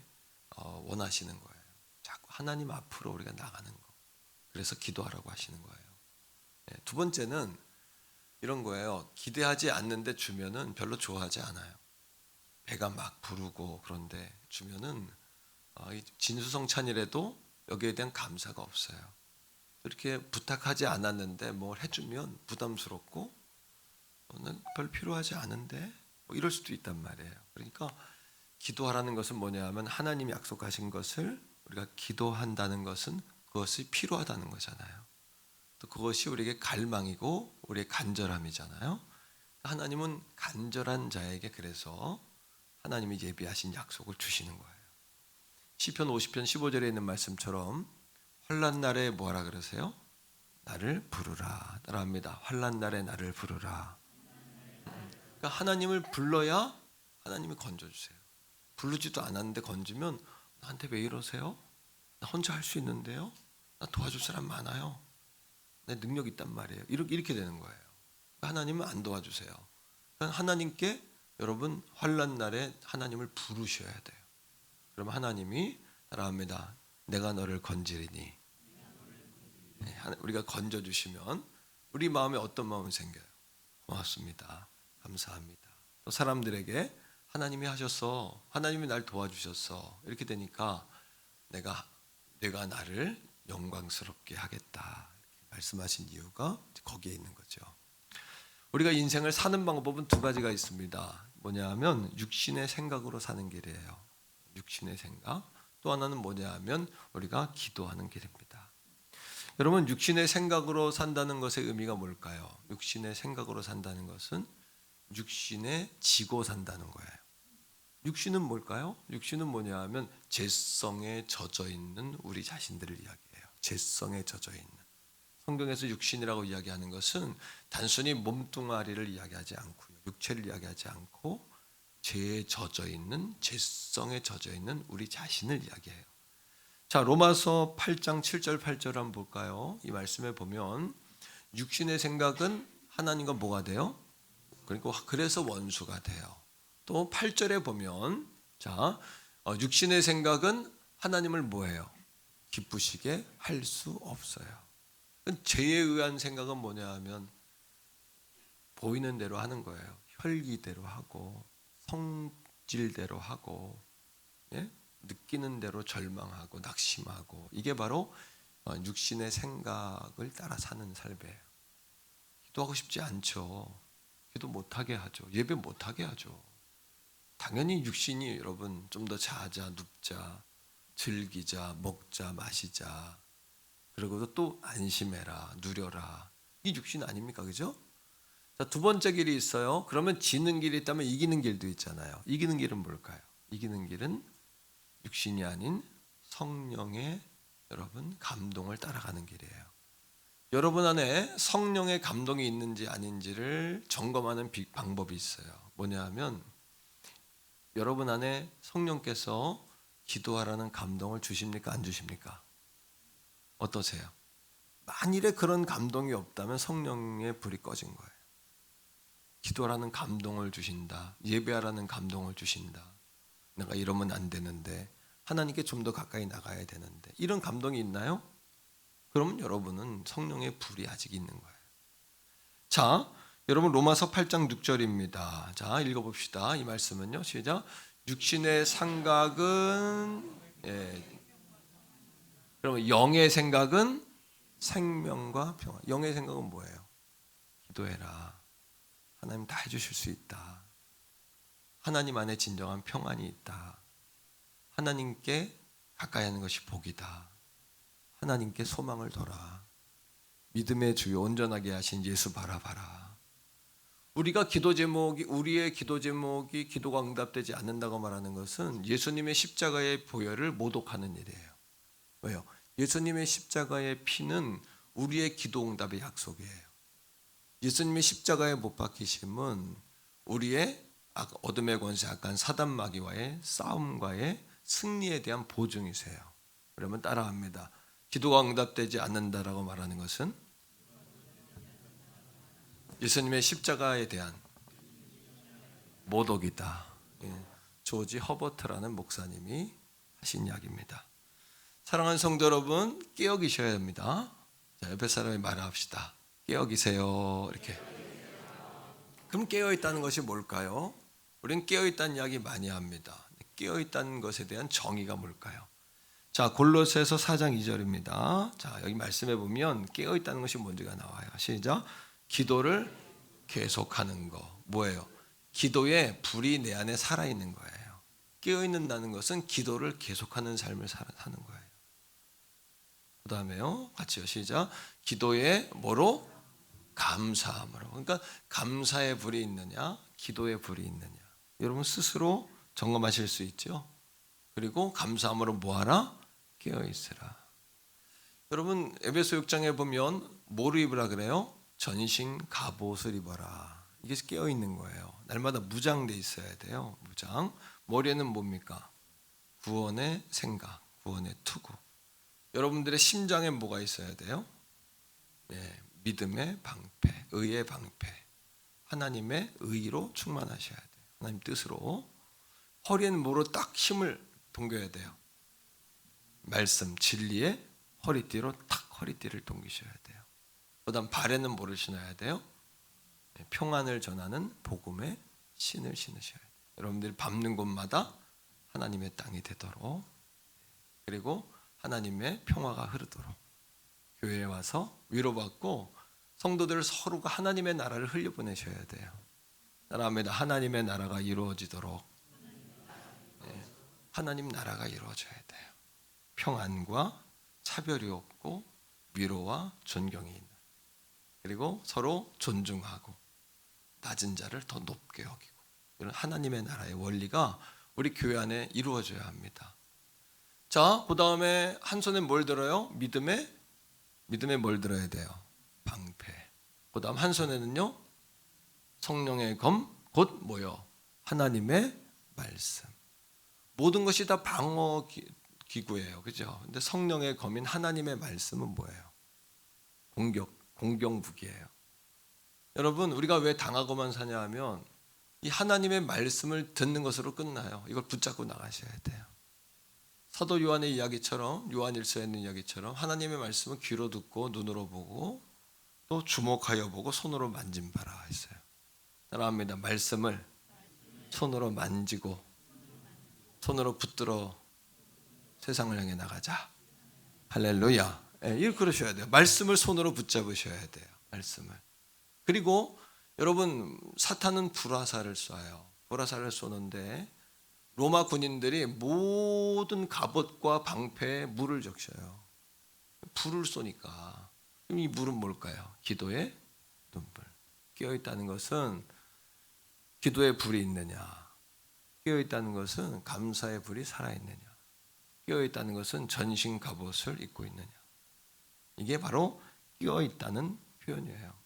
원하시는 거예요. 자꾸 하나님 앞으로 우리가 나가는 거. 그래서 기도하라고 하시는 거예요. 두 번째는 이런 거예요. 기대하지 않는데 주면은 별로 좋아하지 않아요. 배가 막 부르고 그런데 주면은 진수성찬이라도 여기에 대한 감사가 없어요. 이렇게 부탁하지 않았는데 뭘 해주면 부담스럽고 별 필요하지 않은데 이럴 수도 있단 말이에요. 그러니까 기도하라는 것은 뭐냐 하면 하나님이 약속하신 것을 우리가 기도한다는 것은 그것이 필요하다는 거잖아요. 또 그것이 우리에게 갈망이고 우리의 간절함이잖아요. 하나님은 간절한 자에게 그래서 하나님이 예비하신 약속을 주시는 거예요. 시편 50편 15절에 있는 말씀처럼 환난 날에 뭐하라 그러세요? 나를 부르라. 따라합니다. 환난 날에 나를 부르라. 그러니까 하나님을 불러야 하나님이 건져주세요. 부르지도 않았는데 건지면 나한테 왜 이러세요? 나 혼자 할 수 있는데요? 나 도와줄 사람 많아요. 내 능력 있단 말이에요. 이렇게 되는 거예요. 하나님은 안 도와주세요. 하나님께 여러분 환난 날에 하나님을 부르셔야 돼요. 그럼 하나님이 따라합니다. 내가 너를 건지리니. 우리가 건져주시면 우리 마음에 어떤 마음이 생겨요? 고맙습니다. 감사합니다. 또 사람들에게 하나님이 하셨어. 하나님이 날 도와주셨어. 이렇게 되니까 내가 나를 영광스럽게 하겠다. 이렇게 말씀하신 이유가 거기에 있는 거죠. 우리가 인생을 사는 방법은 두 가지가 있습니다. 뭐냐 하면 육신의 생각으로 사는 길이에요. 육신의 생각. 또 하나는 뭐냐 하면 우리가 기도하는 길입니다. 여러분 육신의 생각으로 산다는 것의 의미가 뭘까요? 육신의 생각으로 산다는 것은 육신에 지고 산다는 거예요. 육신은 뭘까요? 육신은 뭐냐 하면 죄성에 젖어 있는 우리 자신들을 이야기해요. 죄성에 젖어 있는. 성경에서 육신이라고 이야기하는 것은 단순히 몸뚱아리를 이야기하지 않고요. 육체를 이야기하지 않고 죄에 젖어 있는, 죄성에 젖어 있는 우리 자신을 이야기해요. 자, 로마서 8장 7절 8절 한번 볼까요? 이 말씀에 보면 육신의 생각은 하나님과 뭐가 돼요? 그래서 원수가 돼요. 또 8절에 보면 자, 육신의 생각은 하나님을 뭐해요? 기쁘시게 할 수 없어요. 죄에 의한 생각은 뭐냐 하면 보이는 대로 하는 거예요. 혈기대로 하고 성질대로 하고 예? 느끼는 대로 절망하고 낙심하고 이게 바로 육신의 생각을 따라 사는 삶이에요. 기도하고 싶지 않죠. 기도 못하게 하죠. 예배 못하게 하죠. 당연히 육신이 여러분 좀 더 자자 눕자 즐기자 먹자 마시자 그리고 또 안심해라 누려라 이 육신 아닙니까? 그죠? 자, 두 번째 길이 있어요. 그러면 지는 길이 있다면 이기는 길도 있잖아요. 이기는 길은 뭘까요? 이기는 길은 육신이 아닌 성령의 여러분 감동을 따라가는 길이에요. 여러분 안에 성령의 감동이 있는지 아닌지를 점검하는 방법이 있어요. 뭐냐 하면 여러분 안에 성령께서 기도하라는 감동을 주십니까? 안 주십니까? 어떠세요? 만일에 그런 감동이 없다면 성령의 불이 꺼진 거예요. 기도하라는 감동을 주신다. 예배하라는 감동을 주신다. 내가 이러면 안 되는데 하나님께 좀 더 가까이 나가야 되는데 이런 감동이 있나요? 그러면 여러분은 성령의 불이 아직 있는 거예요. 자, 여러분 로마서 8장 6절입니다. 자, 읽어봅시다. 이 말씀은요. 시작. 육신의 생각은 그러면 영의 생각은 생명과 평화. 영의 생각은 뭐예요? 기도해라. 하나님 다 해주실 수 있다. 하나님 안에 진정한 평안이 있다. 하나님께 가까이 하는 것이 복이다. 하나님께 소망을 둬라. 믿음의 주요 온전하게 하신 예수 바라봐라. 우리의 기도 제목이 기도가 응답되지 않는다고 말하는 것은 예수님의 십자가의 보혈을 모독하는 일이에요. 왜요? 예수님의 십자가의 피는 우리의 기도 응답의 약속이에요. 예수님의 십자가에 못 박히심은 우리의 어둠의 권세 악한 사단 마귀와의 싸움과의 승리에 대한 보증이세요. 그러면 따라합니다. 기도가 응답되지 않는다라고 말하는 것은 예수님의 십자가에 대한 모독이다. 조지 허버트라는 목사님이 하신 이야기입니다. 사랑하는 성도 여러분, 깨어 계셔야 됩니다. 자, 옆에 사람이 말합시다. 깨어 계세요. 이렇게. 그럼 깨어 있다는 것이 뭘까요? 우리는 깨어 있다는 이야기 많이 합니다. 깨어 있다는 것에 대한 정의가 뭘까요? 자, 골로새서 4장 2절입니다. 자, 여기 말씀해 보면 깨어 있다는 것이 뭔지가 나와요. 시작. 기도를 계속하는 거. 뭐예요? 기도의 불이 내 안에 살아있는 거예요. 깨어 있는다는 것은 기도를 계속하는 삶을 사는 거예요. 그 다음에요. 같이요. 시작. 기도에 뭐로? 감사함으로. 그러니까 감사의 불이 있느냐, 기도의 불이 있느냐. 여러분 스스로 점검하실 수 있죠. 그리고 감사함으로 뭐하라? 깨어 있으라. 여러분 에베소 6장에 보면 뭐를 입으라 그래요? 전신 갑옷을 입어라. 이게 깨어 있는 거예요. 날마다 무장돼 있어야 돼요. 무장. 머리에는 뭡니까? 구원의 생각, 구원의 투구. 여러분들의 심장에 뭐가 있어야 돼요? 예, 믿음의 방패, 의의 방패. 하나님의 의로 충만하셔야 돼요. 하나님 뜻으로. 허리에는 뭐로 딱 힘을 동겨야 돼요? 말씀, 진리의 허리띠로 탁 허리띠를 동기셔야 돼요. 그다음 발에는 뭐를 신어야 돼요? 평안을 전하는 복음의 신을 신으셔야 돼요. 여러분들이 밟는 곳마다 하나님의 땅이 되도록, 그리고 하나님의 평화가 흐르도록 교회에 와서 위로받고 성도들 서로가 하나님의 나라를 흘려보내셔야 돼요. 나라입니다. 하나님의 나라가 이루어지도록, 하나님 나라가 이루어져야 돼요. 평안과 차별이 없고 위로와 존경이 있는, 그리고 서로 존중하고 낮은 자를 더 높게 여기고, 이런 하나님의 나라의 원리가 우리 교회 안에 이루어져야 합니다. 자, 그 다음에 한 손에 뭘 들어요? 믿음에 뭘 들어야 돼요? 방패. 그 다음 한 손에는요, 성령의 검, 곧 뭐요? 하나님의 말씀. 모든 것이 다 방어 기구예요, 그죠? 근데 성령의 검인 하나님의 말씀은 뭐예요? 공격무기예요. 여러분, 우리가 왜 당하고만 사냐 하면 이 하나님의 말씀을 듣는 것으로 끝나요. 이걸 붙잡고 나가셔야 돼요. 사도 요한의 이야기처럼, 요한일서에 있는 이야기처럼 하나님의 말씀은 귀로 듣고 눈으로 보고 또 주목하여 보고 손으로 만진 바라 했어요. 따라합니다. 말씀을 손으로 만지고 손으로 붙들어 세상을 향해 나가자. 할렐루야. 이렇게 그러셔야 돼요. 말씀을 손으로 붙잡으셔야 돼요. 말씀을. 그리고 여러분, 사탄은 불화살을 쏴요. 불화살을 쏘는데 로마 군인들이 모든 갑옷과 방패에 물을 적셔요. 불을 쏘니까. 그럼 이 물은 뭘까요? 기도의 눈불. 깨어있다는 것은 기도의 불이 있느냐, 깨어있다는 것은 감사의 불이 살아있느냐, 깨어있다는 것은 전신 갑옷을 입고 있느냐. 이게 바로 깨어있다는 표현이에요.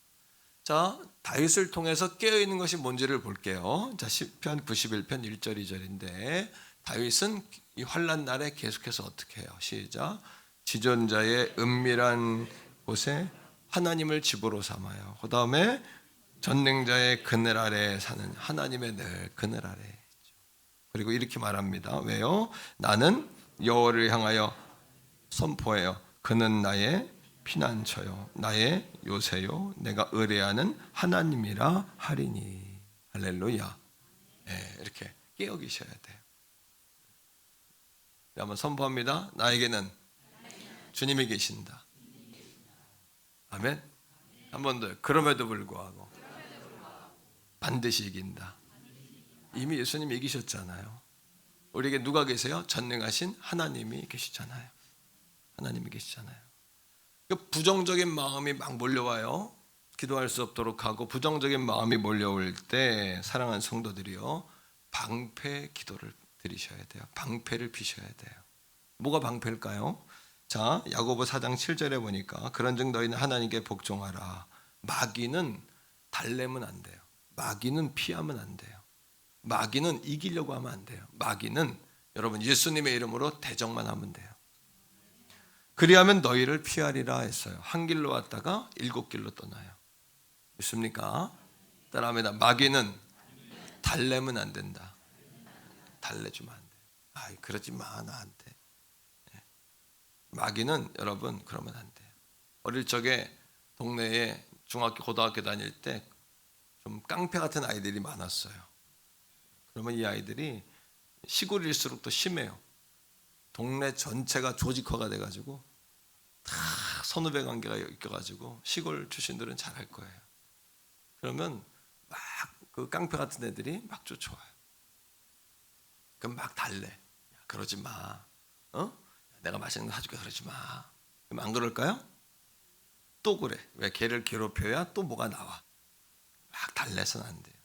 자, 다윗을 통해서 깨어있는 것이 뭔지를 볼게요. 자, 시편 91편 1절 2절인데 다윗은 이 환난 날에 계속해서 어떻게 해요? 시작. 지존자의 은밀한 곳에 하나님을 집으로 삼아요. 그 다음에 전능자의 그늘 아래 사는 하나님의 늘 그늘 아래 있죠. 그리고 이렇게 말합니다. 왜요? 나는 여호와를 향하여 선포해요. 그는 나의 피난처요, 나의 요새요, 내가 의뢰하는 하나님이라 하리니. 할렐루야. 네, 이렇게 깨어 계셔야 돼요. 한번 선포합니다. 나에게는 주님이 계신다. 아멘. 한 번 더. 그럼에도 불구하고 반드시 이긴다. 이미 예수님이 이기셨잖아요. 우리에게 누가 계세요? 전능하신 하나님이 계시잖아요. 하나님이 계시잖아요. 부정적인 마음이 막 몰려와요. 기도할 수 없도록 하고 부정적인 마음이 몰려올 때 사랑하는 성도들이요, 방패 기도를 드리셔야 돼요. 방패를 피셔야 돼요. 뭐가 방패일까요? 자, 야고보 4장 7절에 보니까 그런즉 너희는 하나님께 복종하라. 마귀는 달래면 안 돼요. 마귀는 피하면 안 돼요. 마귀는 이기려고 하면 안 돼요. 마귀는 여러분 예수님의 이름으로 대적만 하면 돼요. 그리하면 너희를 피하리라 했어요. 한 길로 왔다가 7길로 떠나요. 믿습니까? 따라합니다. 마귀는 달래면 안 된다. 달래주면 안 돼. 아이, 그러지 마, 나한테. 마귀는 여러분 그러면 안 돼요. 어릴 적에 동네에 중학교, 고등학교 다닐 때 좀 깡패 같은 아이들이 많았어요. 그러면 이 아이들이 시골일수록 더 심해요. 동네 전체가 조직화가 돼가지고 다 선후배 관계가 엮여가지고 시골 출신들은 잘할 거예요. 그러면 막 그 깡패 같은 애들이 막 쫓아와요. 그럼 막 달래. 야, 그러지 마. 내가 맛있는 거 사줄게. 그러지 마. 그럼 안 그럴까요? 또 그래. 왜 걔를 괴롭혀야 또 뭐가 나와. 막 달래서는 안 돼요.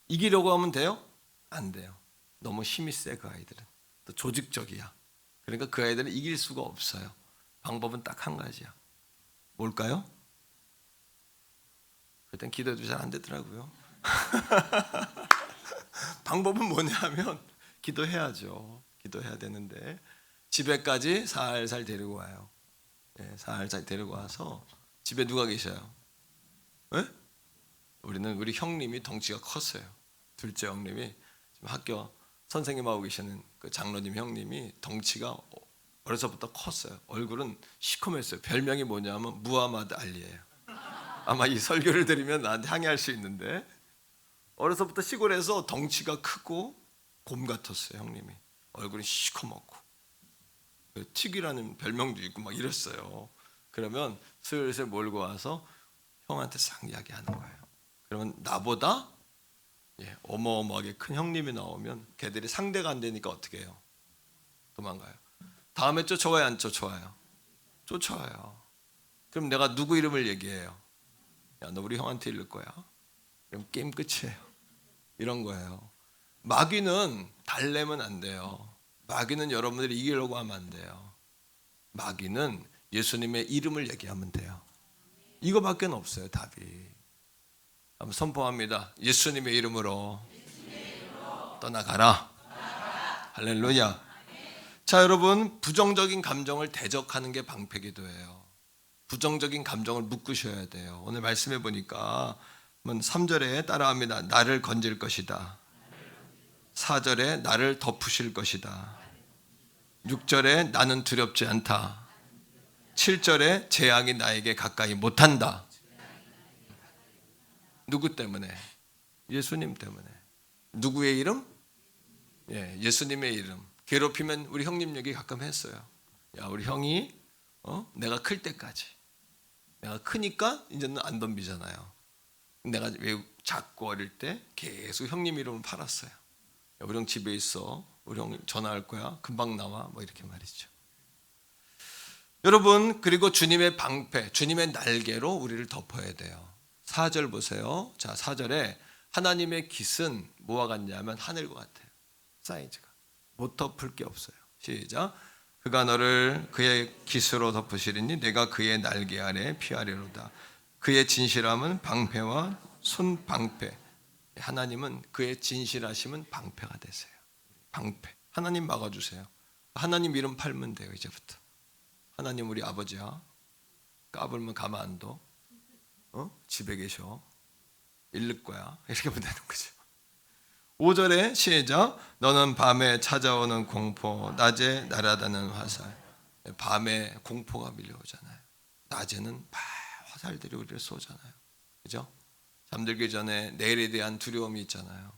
이기려고 하면 돼요? 안 돼요. 너무 힘이 세, 그 아이들은. 또 조직적이야. 그러니까 그 아이들은 이길 수가 없어요. 방법은 딱 한 가지야. 뭘까요? 그땐 기도해도 잘 안 되더라고요. 방법은 뭐냐면 기도해야죠. 기도해야 되는데 집에까지 살살 데리고 와요. 살살 데리고 와서 집에 누가 계셔요? 우리는 우리 형님이 덩치가 컸어요. 둘째 형님이 지금 학교 선생님하고 계시는 그 장로님 형님이 덩치가 어려서부터 컸어요. 얼굴은 시커맸어요. 별명이 뭐냐면 무하마드 알리예요. 아마 이 설교를 들으면 나한테 항의할 수 있는데 어려서부터 시골에서 덩치가 크고 곰 같았어요. 형님이 얼굴이 시커멓고 틱이라는 별명도 있고 막 이랬어요. 그러면 슬슬 몰고 와서 형한테 싹 이야기하는 거예요. 그러면 나보다 어마어마하게 큰 형님이 나오면 걔들이 상대가 안 되니까 어떻게 해요? 도망가요. 다음에 쫓아와요, 안 쫓아와요? 쫓아와요. 그럼 내가 누구 이름을 얘기해요? 야, 너 우리 형한테 이를 거야. 그럼 게임 끝이에요. 이런 거예요. 마귀는 달래면 안 돼요. 마귀는 여러분들이 이기려고 하면 안 돼요. 마귀는 예수님의 이름을 얘기하면 돼요. 이거밖에 없어요, 답이. 한번 선포합니다. 예수님의 이름으로 떠나가라. 할렐루야. 자, 여러분, 부정적인 감정을 대적하는 게 방패기도예요. 부정적인 감정을 묶으셔야 돼요. 오늘 말씀해 보니까 3절에 따라합니다. 나를 건질 것이다. 4절에 나를 덮으실 것이다. 6절에 나는 두렵지 않다. 7절에 재앙이 나에게 가까이 못한다. 누구 때문에? 예수님 때문에. 누구의 이름? 예수님의 이름. 괴롭히면 우리 형님 얘기 가끔 했어요. 야, 우리 형이 내가 클 때까지. 내가 크니까 이제는 안 덤비잖아요. 내가 왜 작고 어릴 때 계속 형님 이름을 팔았어요. 야, 우리 형 집에 있어. 우리 형 전화할 거야. 금방 나와. 뭐 이렇게 말이죠. 여러분, 그리고 주님의 방패, 주님의 날개로 우리를 덮어야 돼요. 4절 보세요. 자, 4절에 하나님의 깃은 뭐와 같냐면 하늘과 같아요. 사이즈가. 못 덮을 게 없어요. 시작. 그가 너를 그의 깃으로 덮으시리니 내가 그의 날개 아래 피하리로다. 그의 진실함은 방패와 손방패. 하나님은 그의 진실하심은 방패가 되세요. 방패. 하나님 막아주세요. 하나님 이름 팔면 돼요. 이제부터. 하나님 우리 아버지야. 까불면 가만 안 둬. 집에 계셔. 잃을 거야. 이렇게 하면 되는 거죠. 5절에 시작. 너는 밤에 찾아오는 공포, 낮에 날아다니는 화살. 밤에 공포가 밀려오잖아요. 낮에는 막 화살들이 우리를 쏘잖아요. 그죠? 잠들기 전에 내일에 대한 두려움이 있잖아요.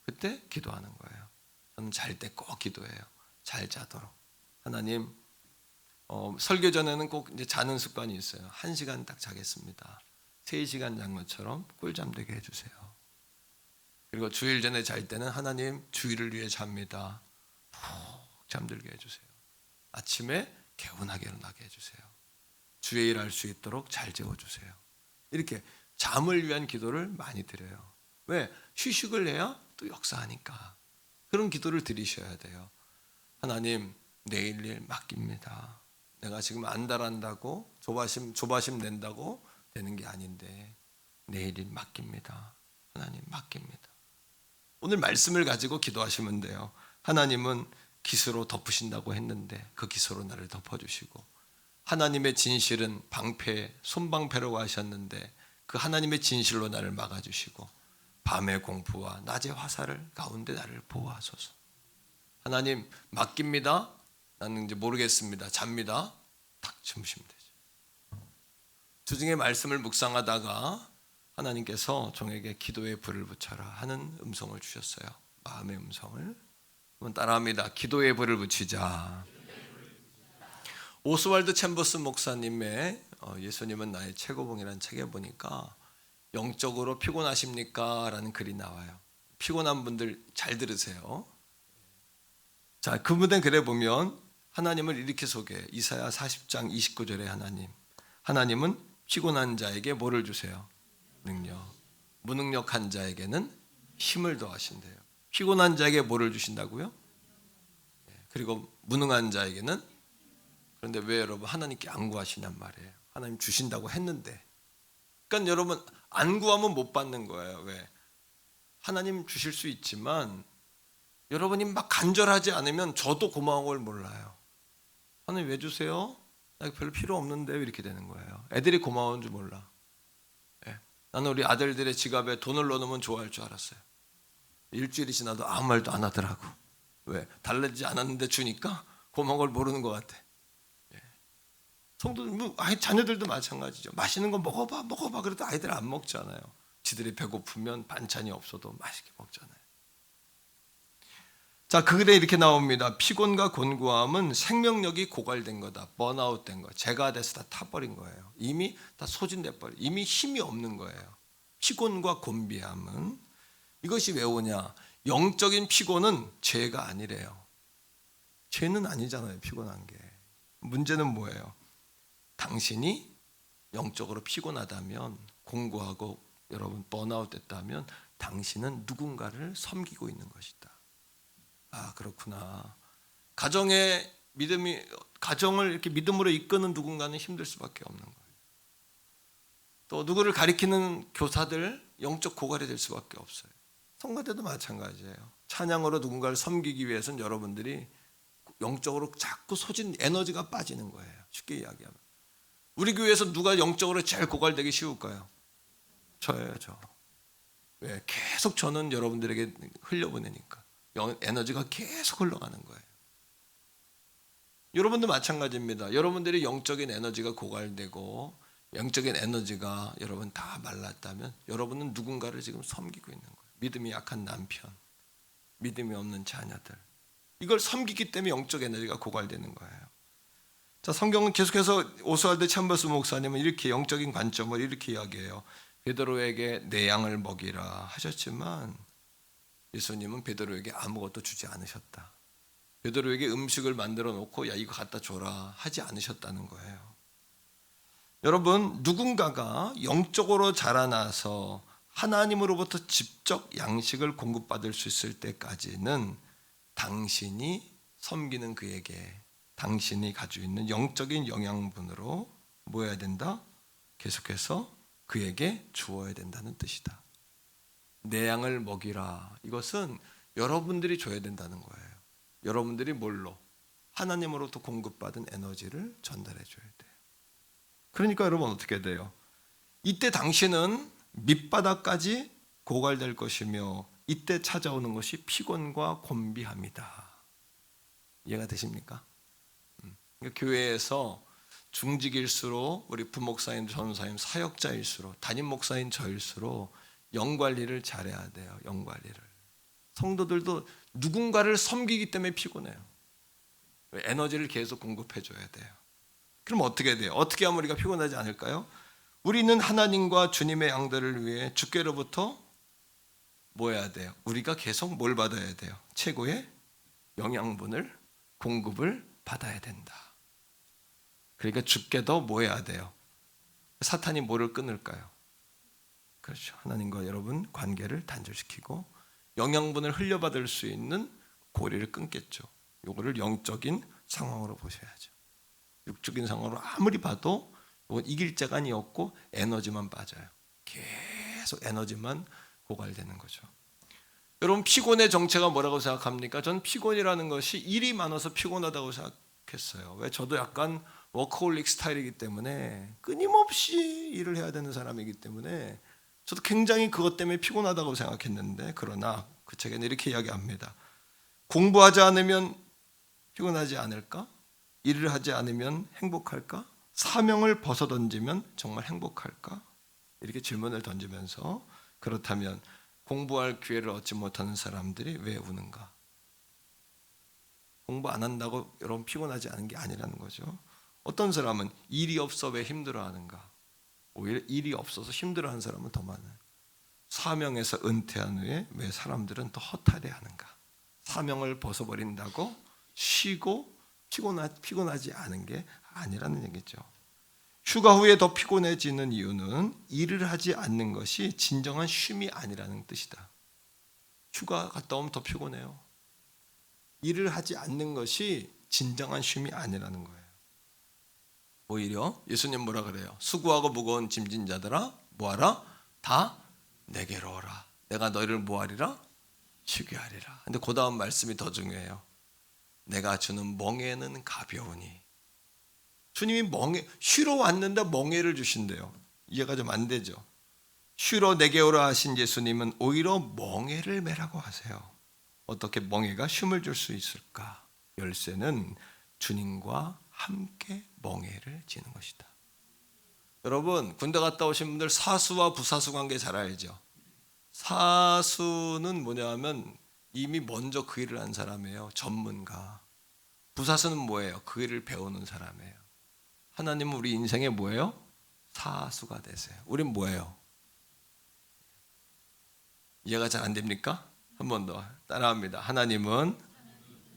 그때 기도하는 거예요. 저는 잘 때 꼭 기도해요. 잘 자도록. 하나님, 설교 전에는 꼭 이제 자는 습관이 있어요. 1시간 딱 자겠습니다. 3시간 잔 것처럼 꿀잠 되게 해주세요. 그리고 주일 전에 잘 때는 하나님 주일을 위해 잡니다. 푹 잠들게 해주세요. 아침에 개운하게 일어나게 해주세요. 주의 일 할 수 있도록 잘 재워주세요. 이렇게 잠을 위한 기도를 많이 드려요. 왜? 휴식을 해야 또 역사하니까. 그런 기도를 드리셔야 돼요. 하나님, 내일 일 맡깁니다. 내가 지금 안달한다고 조바심 낸다고 되는 게 아닌데 내일 일 맡깁니다. 하나님 맡깁니다. 오늘 말씀을 가지고 기도하시면 돼요. 하나님은 깃으로 덮으신다고 했는데 그 깃으로 나를 덮어주시고, 하나님의 진실은 방패, 손방패라고 하셨는데 그 하나님의 진실로 나를 막아주시고, 밤의 공포와 낮의 화살을 가운데 나를 보호하소서. 하나님 맡깁니다. 나는 이제 모르겠습니다. 잡니다. 탁 주무시면 되죠. 주중에 말씀을 묵상하다가 하나님께서 종에게 기도의 불을 붙여라 하는 음성을 주셨어요. 마음의 음성을. 한번 따라합니다. 기도의 불을 붙이자. 오스왈드 챔버스 목사님의 예수님은 나의 최고봉이라는 책에 보니까 영적으로 피곤하십니까? 라는 글이 나와요. 피곤한 분들 잘 들으세요. 자, 그분의 글에 보면 하나님을 이렇게 소개해. 이사야 40장 29절에 하나님은 피곤한 자에게 뭐를 주세요? 능력. 무능력한 자에게는 힘을 더하신대요. 피곤한 자에게 뭐를 주신다고요? 그리고 무능한 자에게는. 그런데 왜 여러분 하나님께 안 구하시냔 말이에요. 하나님 주신다고 했는데. 그러니까 여러분 안 구하면 못 받는 거예요. 왜? 하나님 주실 수 있지만 여러분이 막 간절하지 않으면 저도 고마운 걸 몰라요. 하나님 왜 주세요? 나 별로 필요 없는데 이렇게 되는 거예요. 애들이 고마운 줄 몰라. 예. 나는 우리 아들들의 지갑에 돈을 넣어놓으면 좋아할 줄 알았어요. 일주일이 지나도 아무 말도 안 하더라고. 왜? 달라지지 않았는데 주니까 고마운 걸 모르는 것 같아. 예. 성도, 자녀들도 마찬가지죠. 맛있는 거 먹어봐 그래도 아이들 안 먹잖아요. 지들이 배고프면 반찬이 없어도 맛있게 먹잖아요. 자, 그 글에 이렇게 나옵니다. 피곤과 곤고함은 생명력이 고갈된 거다. 번아웃 된 거. 재가 돼서 다 타버린 거예요. 이미 다 소진돼 버려. 이미 힘이 없는 거예요. 피곤과 곤비함은 이것이 왜 오냐? 영적인 피곤은 죄가 아니래요. 죄는 아니잖아요. 피곤한 게. 문제는 뭐예요? 당신이 영적으로 피곤하다면, 공고하고 여러분 번아웃 됐다면 당신은 누군가를 섬기고 있는 것이다. 아, 그렇구나. 가정을 이렇게 믿음으로 이끄는 누군가는 힘들 수밖에 없는 거예요. 또 누구를 가리키는 교사들 영적 고갈이 될 수밖에 없어요. 성가대도 마찬가지예요. 찬양으로 누군가를 섬기기 위해서는 여러분들이 영적으로 자꾸 소진 에너지가 빠지는 거예요. 쉽게 이야기하면. 우리 교회에서 누가 영적으로 제일 고갈되기 쉬울까요? 저예요, 저. 왜? 계속 저는 여러분들에게 흘려보내니까. 에너지가 계속 흘러가는 거예요. 여러분도 마찬가지입니다. 여러분들이 영적인 에너지가 고갈되고 영적인 에너지가 여러분 다 말랐다면 여러분은 누군가를 지금 섬기고 있는 거예요. 믿음이 약한 남편, 믿음이 없는 자녀들. 이걸 섬기기 때문에 영적 에너지가 고갈되는 거예요. 자, 성경은 계속해서 오스왈드 챔버스 목사님은 이렇게 영적인 관점을 이렇게 이야기해요. 베드로에게 내 양을 먹이라 하셨지만 예수님은 베드로에게 아무것도 주지 않으셨다. 베드로에게 음식을 만들어 놓고 야 이거 갖다 줘라 하지 않으셨다는 거예요. 여러분, 누군가가 영적으로 자라나서 하나님으로부터 직접 양식을 공급받을 수 있을 때까지는 당신이 섬기는 그에게 당신이 가지고 있는 영적인 영양분으로 뭐 해야 된다? 계속해서 그에게 주어야 된다는 뜻이다. 내 양을 먹이라. 이것은 여러분들이 줘야 된다는 거예요. 여러분들이 뭘로? 하나님으로부터 공급받은 에너지를 전달해 줘야 돼요. 그러니까 여러분 어떻게 돼요? 이때 당신은 밑바닥까지 고갈될 것이며 이때 찾아오는 것이 피곤과 곤비함이다. 이해가 되십니까? 그러니까 교회에서 중직일수록 우리 부목사님, 전사님, 사역자일수록 담임 목사인 저일수록 영관리를 잘해야 돼요. 영관리를. 성도들도 누군가를 섬기기 때문에 피곤해요. 에너지를 계속 공급해 줘야 돼요. 그럼 어떻게 돼요? 어떻게 하면 우리가 피곤하지 않을까요? 우리는 하나님과 주님의 양들을 위해 주께로부터 뭐 해야 돼요? 우리가 계속 뭘 받아야 돼요? 최고의 영양분을 공급을 받아야 된다. 그러니까 주께도 뭐 해야 돼요? 사탄이 뭐를 끊을까요? 그렇죠. 하나님과 여러분 관계를 단절시키고 영양분을 흘려받을 수 있는 고리를 끊겠죠. 요거를 영적인 상황으로 보셔야죠. 육적인 상황으로 아무리 봐도 이건 이길 자가 없고 에너지만 빠져요. 계속 에너지만 고갈되는 거죠. 여러분, 피곤의 정체가 뭐라고 생각합니까? 전 피곤이라는 것이 일이 많아서 피곤하다고 생각했어요. 왜? 저도 약간 워커홀릭 스타일이기 때문에 끊임없이 일을 해야 되는 사람이기 때문에 저도 굉장히 그것 때문에 피곤하다고 생각했는데, 그러나 그 책에는 이렇게 이야기합니다. 공부하지 않으면 피곤하지 않을까? 일을 하지 않으면 행복할까? 사명을 벗어던지면 정말 행복할까? 이렇게 질문을 던지면서, 그렇다면 공부할 기회를 얻지 못하는 사람들이 왜 우는가? 공부 안 한다고 여러분 피곤하지 않은 게 아니라는 거죠. 어떤 사람은 일이 없어 왜 힘들어하는가? 오히려 일이 없어서 힘들어하는 사람은 더 많아요. 사명에서 은퇴한 후에 왜 사람들은 더 허탈해하는가? 사명을 벗어버린다고 쉬고 피곤하지 않은 게 아니라는 얘기죠. 휴가 후에 더 피곤해지는 이유는 일을 하지 않는 것이 진정한 쉼이 아니라는 뜻이다. 휴가 갔다 오면 더 피곤해요. 일을 하지 않는 것이 진정한 쉼이 아니라는 거예요. 오히려 예수님 뭐라 그래요? 수고하고 무거운 짐진 자들아 뭐하라? 다 내게로 오라. 내가 너희를 뭐하리라? 쉬게 하리라. 근데 그 다음 말씀이 더 중요해요. 내가 주는 멍에는 가벼우니. 주님이 쉬러 왔는데 멍에를 주신대요. 이해가 좀 안 되죠. 쉬러 내게 오라 하신 예수님은 오히려 멍에를 매라고 하세요. 어떻게 멍에가 쉼을 줄 수 있을까? 열쇠는 주님과 함께 멍에를 지는 것이다. 여러분, 군대 갔다 오신 분들 사수와 부사수 관계 잘 알죠? 사수는 뭐냐면 이미 먼저 그 일을 한 사람이에요. 전문가. 부사수는 뭐예요? 그 일을 배우는 사람이에요. 하나님은 우리 인생에 뭐예요? 사수가 되세요. 우린 뭐예요? 이해가 잘 안 됩니까? 한 번 더 따라합니다. 하나님은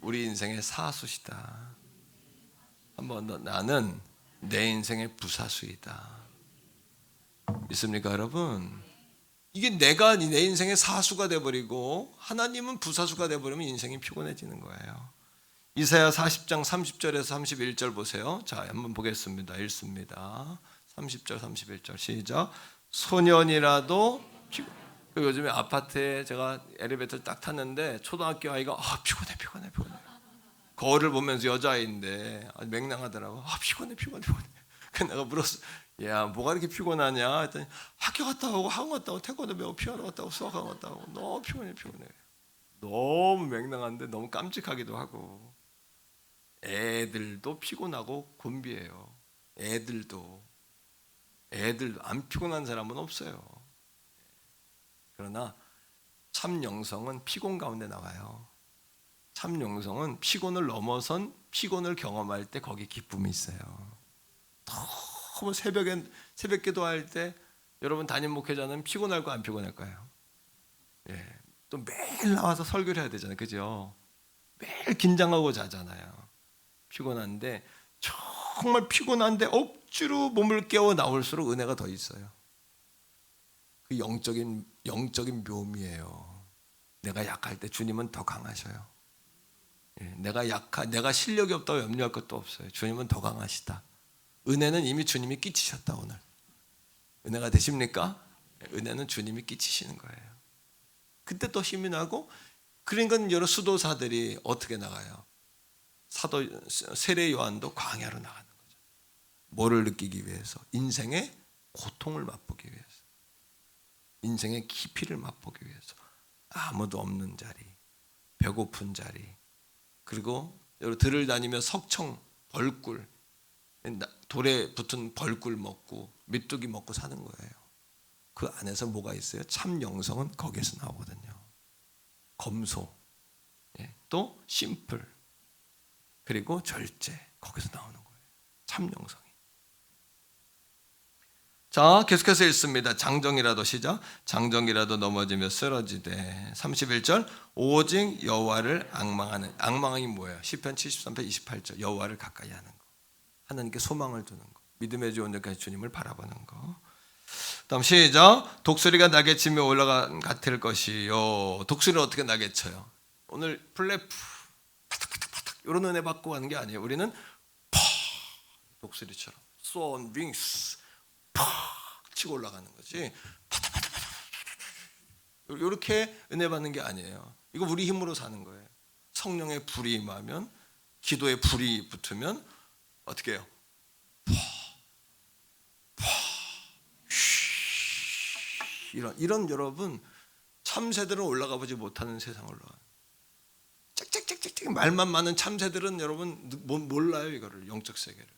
우리 인생의 사수시다. 한 번 더, 나는 내 인생의 부사수이다. 믿습니까, 여러분? 이게 내가 내 인생의 사수가 돼버리고 하나님은 부사수가 돼버리면 인생이 피곤해지는 거예요. 이사야 40장 30절에서 31절 보세요. 자, 한번 보겠습니다. 읽습니다. 30절 31절 시작. 소년이라도 요즘에 아파트에 제가 엘리베이터를 딱 탔는데 초등학교 아이가 피곤해. 거울을 보면서 여자아이인데 아주 맹랑하더라고. 피곤해. 그래서 내가 물었어. 야, 뭐가 이렇게 피곤하냐 했더니 학교 갔다 오고 학원 갔다 오고 태권도 배우고 피아노 갔다 오고 수학학원 갔다 오고 너무 피곤해. 너무 맹랑한데 너무 깜찍하기도 하고. 애들도 피곤하고 곤비해요. 애들도 안 피곤한 사람은 없어요. 그러나 참 영성은 피곤 가운데 나와요. 참 영성은 피곤을 넘어선 피곤을 경험할 때 거기 기쁨이 있어요. 너무 새벽 기도할 때 여러분 담임 목회자는 피곤할까 안 피곤할까요? 예, 또 매일 나와서 설교를 해야 되잖아요, 그죠? 매일 긴장하고 자잖아요. 피곤한데 정말 피곤한데 억지로 몸을 깨워 나올수록 은혜가 더 있어요. 그 영적인 묘미예요. 내가 약할 때 주님은 더 강하셔요. 예, 내가 실력이 없다고 염려할 것도 없어요. 주님은 더 강하시다. 은혜는 이미 주님이 끼치셨다. 오늘 은혜가 되십니까? 은혜는 주님이 끼치시는 거예요. 그때 또 힘이 나고. 그러니까 여러 수도사들이 어떻게 나가요? 세례 요한도 광야로 나가는 거죠. 뭐를 느끼기 위해서? 인생의 고통을 맛보기 위해서, 인생의 깊이를 맛보기 위해서. 아무도 없는 자리, 배고픈 자리, 그리고 여러 들을 다니며 석청, 벌꿀, 돌에 붙은 벌꿀 먹고 메뚜기 먹고 사는 거예요. 그 안에서 뭐가 있어요? 참 영성은 거기에서 나오거든요. 검소, 또 심플, 그리고 절제, 거기서 나오는 거예요. 참 영성이. 자, 계속해서 읽습니다. 장정이라도 시작. 장정이라도 넘어지며 쓰러지되. 31절. 오직 여호와를 앙망하는. 앙망이 뭐예요? 시편 73편 28절. 여호와를 가까이 하는 거. 하나님께 소망을 두는 거. 믿음의 주 온전까지 주님을 바라보는 거. 다음 시작. 독수리가 날개 치며 올라간 같을 것이요. 독수리는 어떻게 날개 쳐요? 오늘 플랫 파닥파닥파닥 이런 은혜 받고 가는 게 아니에요. 우리는 팍 독수리처럼 soar wings 팍 치고 올라가는 거지. 파닥파닥파닥 이렇게 은혜 받는 게 아니에요. 이거 우리 힘으로 사는 거예요. 성령의 불이 임하면, 기도의 불이 붙으면 어떻게 해요? 이런 여러분 참새들은 올라가 보지 못하는 세상을 올라가요. 짹짹짹짹 말만 많은 참새들은 여러분 몰라요. 이거를, 영적 세계를.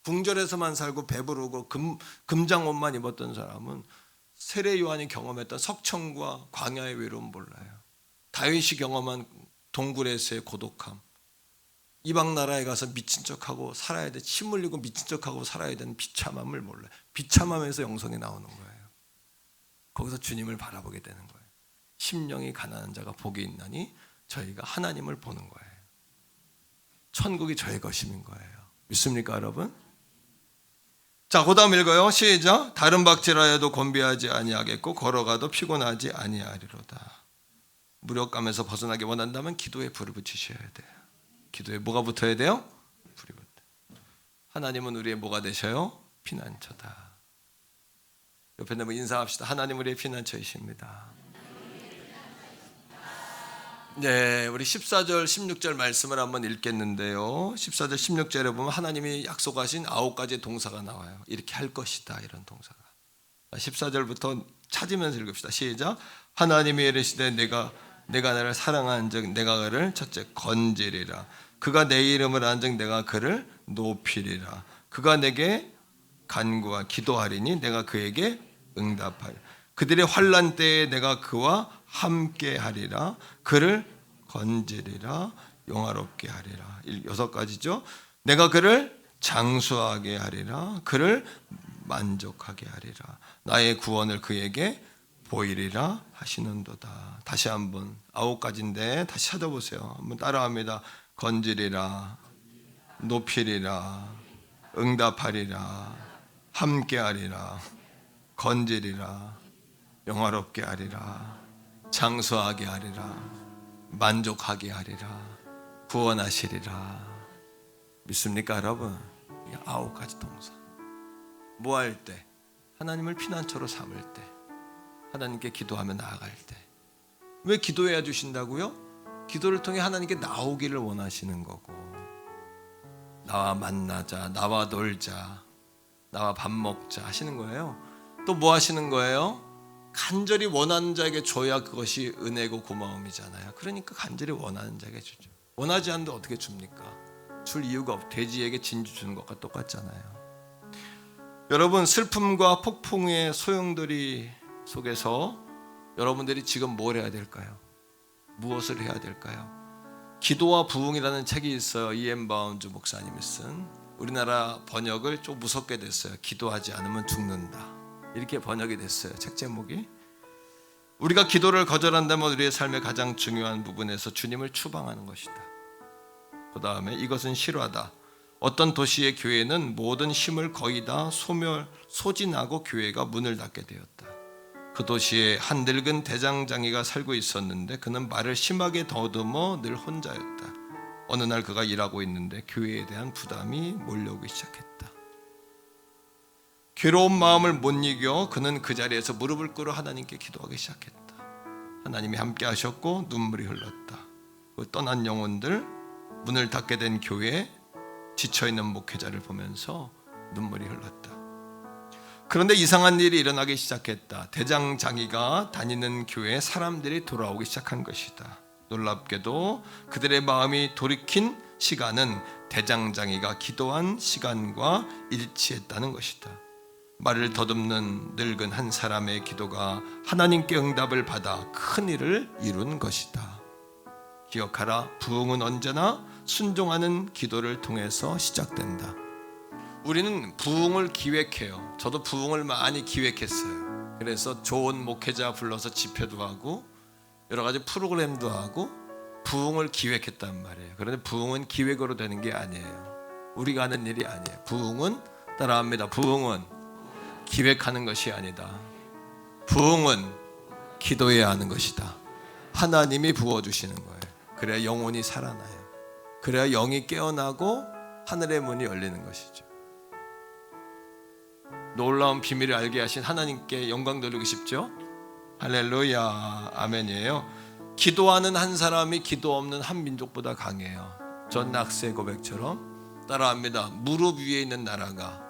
궁절에서만 살고 배부르고 금장 옷만 입었던 사람은 세례 요한이 경험했던 석청과 광야의 외로움 몰라요. 다윗이 경험한 동굴에서의 고독함, 이방 나라에 가서 미친 척하고 살아야 돼, 침 흘리고 미친 척하고 살아야 되는 비참함을 몰라요. 비참함에서 영성이 나오는 거예요. 거기서 주님을 바라보게 되는 거예요. 심령이 가난한 자가 복이 있나니 저희가 하나님을 보는 거예요. 천국이 저의 것임인 거예요. 믿습니까, 여러분? 자, 그 다음 읽어요. 시작. 다른 박질하여도 곤비하지 아니하겠고 걸어가도 피곤하지 아니하리로다. 무력감에서 벗어나기 원한다면 기도에 불을 붙이셔야 돼요. 기도에 뭐가 붙어야 돼요? 불이 붙어요. 하나님은 우리의 뭐가 되셔요? 피난처다. 옆에 내면 인사합시다. 하나님 우리의 피난처이십니다. 네, 우리 14절 16절 말씀을 한번 읽겠는데요. 14절 16절에 보면 하나님이 약속하신 9가지의 동사가 나와요. 이렇게 할 것이다, 이런 동사가. 14절부터 찾으면서 읽읍시다. 시작. 하나님이 이르시되 내가 나를 사랑한즉 내가 그를 첫째 건지리라. 그가 내 이름을 안즉 내가 그를 높이리라. 그가 내게 간구하 기도하리니 내가 그에게 응답하리라. 그들의 환난 때에 내가 그와 함께 하리라. 그를 건지리라. 영화롭게 하리라. 6가지죠. 내가 그를 장수하게 하리라. 그를 만족하게 하리라. 나의 구원을 그에게 보이리라 하시는도다. 다시 한번 9가지인데 다시 찾아보세요. 한번 따라합니다. 건지리라, 높이리라, 응답하리라, 함께하리라, 건지리라, 영화롭게 하리라, 장수하게 하리라, 만족하게 하리라, 구원하시리라. 믿습니까 여러분? 9가지 동사. 뭐 할 때? 하나님을 피난처로 삼을 때, 하나님께 기도하며 나아갈 때. 왜 기도해야 주신다고요? 기도를 통해 하나님께 나오기를 원하시는 거고, 나와 만나자, 나와 놀자, 나와 밥 먹자 하시는 거예요. 또 뭐 하시는 거예요? 간절히 원하는 자에게 줘야 그것이 은혜고 고마움이잖아요. 그러니까 간절히 원하는 자에게 주죠. 원하지 않는데 어떻게 줍니까? 줄 이유가 없고 돼지에게 진주 주는 것과 똑같잖아요. 여러분, 슬픔과 폭풍의 소용돌이 속에서 여러분들이 지금 뭘 해야 될까요? 무엇을 해야 될까요? 기도와 부흥이라는 책이 있어요. 이엠 바운즈 목사님이 쓴. 우리나라 번역을 좀 무섭게 됐어요. 기도하지 않으면 죽는다, 이렇게 번역이 됐어요. 책 제목이. 우리가 기도를 거절한다면 우리의 삶의 가장 중요한 부분에서 주님을 추방하는 것이다. 그 다음에 이것은 실화다. 어떤 도시의 교회는 모든 힘을 거의 다 소진하고 교회가 문을 닫게 되었다. 그 도시에 한 늙은 대장장이가 살고 있었는데 그는 말을 심하게 더듬어 늘 혼자였다. 어느 날 그가 일하고 있는데 교회에 대한 부담이 몰려오기 시작했다. 괴로운 마음을 못 이겨 그는 그 자리에서 무릎을 꿇어 하나님께 기도하기 시작했다. 하나님이 함께 하셨고 눈물이 흘렀다. 그 떠난 영혼들, 문을 닫게 된 교회에 지쳐있는 목회자를 보면서 눈물이 흘렀다. 그런데 이상한 일이 일어나기 시작했다. 대장장이가 다니는 교회에 사람들이 돌아오기 시작한 것이다. 놀랍게도 그들의 마음이 돌이킨 시간은 대장장이가 기도한 시간과 일치했다는 것이다. 말을 더듬는 늙은 한 사람의 기도가 하나님께 응답을 받아 큰 일을 이룬 것이다. 기억하라, 부흥은 언제나 순종하는 기도를 통해서 시작된다. 우리는 부흥을 기획해요. 저도 부흥을 많이 기획했어요. 그래서 좋은 목회자 불러서 집회도 하고 여러 가지 프로그램도 하고 부흥을 기획했단 말이에요. 그런데 부흥은 기획으로 되는 게 아니에요. 우리가 하는 일이 아니에요. 부흥은, 따라합니다, 부흥은 기획하는 것이 아니다. 부흥은 기도해야 하는 것이다. 하나님이 부어주시는 거예요. 그래야 영혼이 살아나요. 그래야 영이 깨어나고 하늘의 문이 열리는 것이죠. 놀라운 비밀을 알게 하신 하나님께 영광 돌리고 싶죠? 할렐루야, 아멘이에요. 기도하는 한 사람이 기도 없는 한 민족보다 강해요. 전 낙세 고백처럼 따라합니다. 무릎 위에 있는 나라가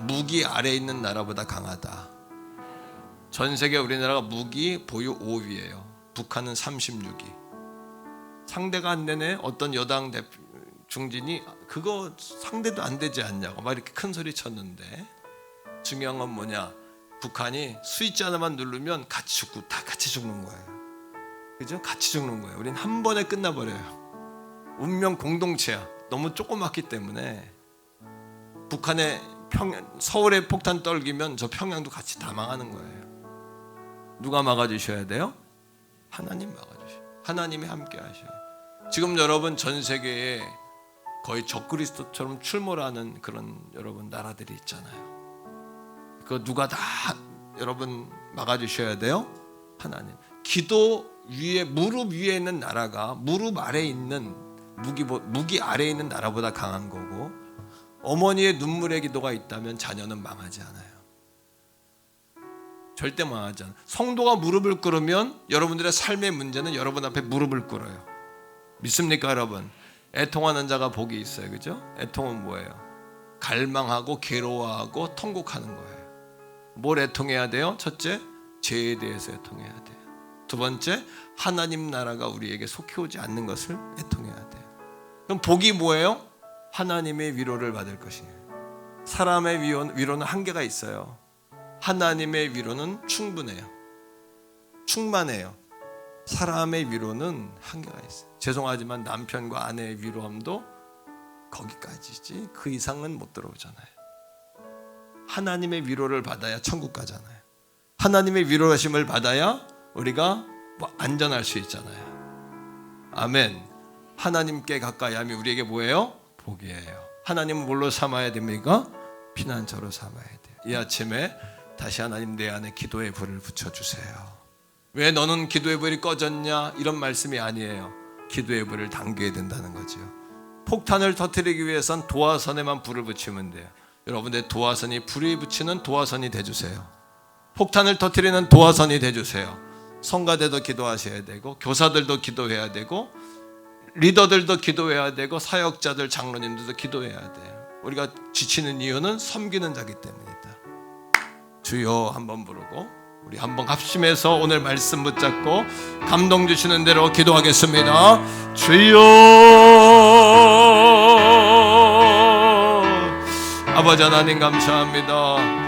무기 아래에 있는 나라보다 강하다. 전 세계 우리나라가 무기 보유 5위예요. 북한은 36위. 상대가 안 되네. 어떤 여당 중진이 그거 상대도 안 되지 않냐고 막 이렇게 큰 소리 쳤는데, 중요한 건 뭐냐? 북한이 스위치 하나만 누르면 같이 죽고 다 같이 죽는 거예요. 그죠? 같이 죽는 거예요. 우린 한 번에 끝나버려요. 운명 공동체야. 너무 조그맣기 때문에 북한의 서울에 폭탄 떨기면 저 평양도 같이 다 망하는 거예요. 누가 막아주셔야 돼요? 하나님 막아주셔요. 하나님이 함께 하셔요. 지금 여러분 전 세계에 거의 적그리스도처럼 출몰하는 그런 여러분 나라들이 있잖아요. 그거 누가 다 여러분 막아주셔야 돼요? 하나님. 기도 위에, 무릎 위에 있는 나라가 무릎 아래에 있는 무기 아래에 있는 나라보다 강한 거고, 어머니의 눈물의 기도가 있다면 자녀는 망하지 않아요. 절대 망하지 않아요. 성도가 무릎을 꿇으면 여러분들의 삶의 문제는 여러분 앞에 무릎을 꿇어요. 믿습니까 여러분? 애통하는 자가 복이 있어요. 그죠? 애통은 뭐예요? 갈망하고 괴로워하고 통곡하는 거예요. 뭘 애통해야 돼요? 첫째, 죄에 대해서 애통해야 돼요. 두 번째, 하나님 나라가 우리에게 속해 오지 않는 것을 애통해야 돼요. 그럼 복이 뭐예요? 하나님의 위로를 받을 것이에요. 사람의 위로는 한계가 있어요. 하나님의 위로는 충분해요. 충만해요. 사람의 위로는 한계가 있어요. 죄송하지만 남편과 아내의 위로함도 거기까지지 그 이상은 못 들어오잖아요. 하나님의 위로를 받아야 천국 가잖아요. 하나님의 위로하심을 받아야 우리가 안전할 수 있잖아요. 아멘. 하나님께 가까이 하면 우리에게 뭐예요? 복이에요. 하나님은 뭘로 삼아야 됩니까? 피난처로 삼아야 돼요. 이 아침에 다시 하나님 내 안에 기도의 불을 붙여주세요. 왜 너는 기도의 불이 꺼졌냐? 이런 말씀이 아니에요. 기도의 불을 당겨야 된다는 거죠. 폭탄을 터뜨리기 위해선 도화선에만 불을 붙이면 돼요. 여러분들 도화선이 불이 붙이는 도화선이 돼주세요. 폭탄을 터뜨리는 도화선이 돼주세요. 성가대도 기도하셔야 되고 교사들도 기도해야 되고 리더들도 기도해야 되고 사역자들 장로님들도 기도해야 돼요. 우리가 지치는 이유는 섬기는 자기 때문이다. 주여 한번 부르고 우리 한번 합심해서 오늘 말씀 붙잡고 감동 주시는 대로 기도하겠습니다. 주여. 아버지 하나님 감사합니다.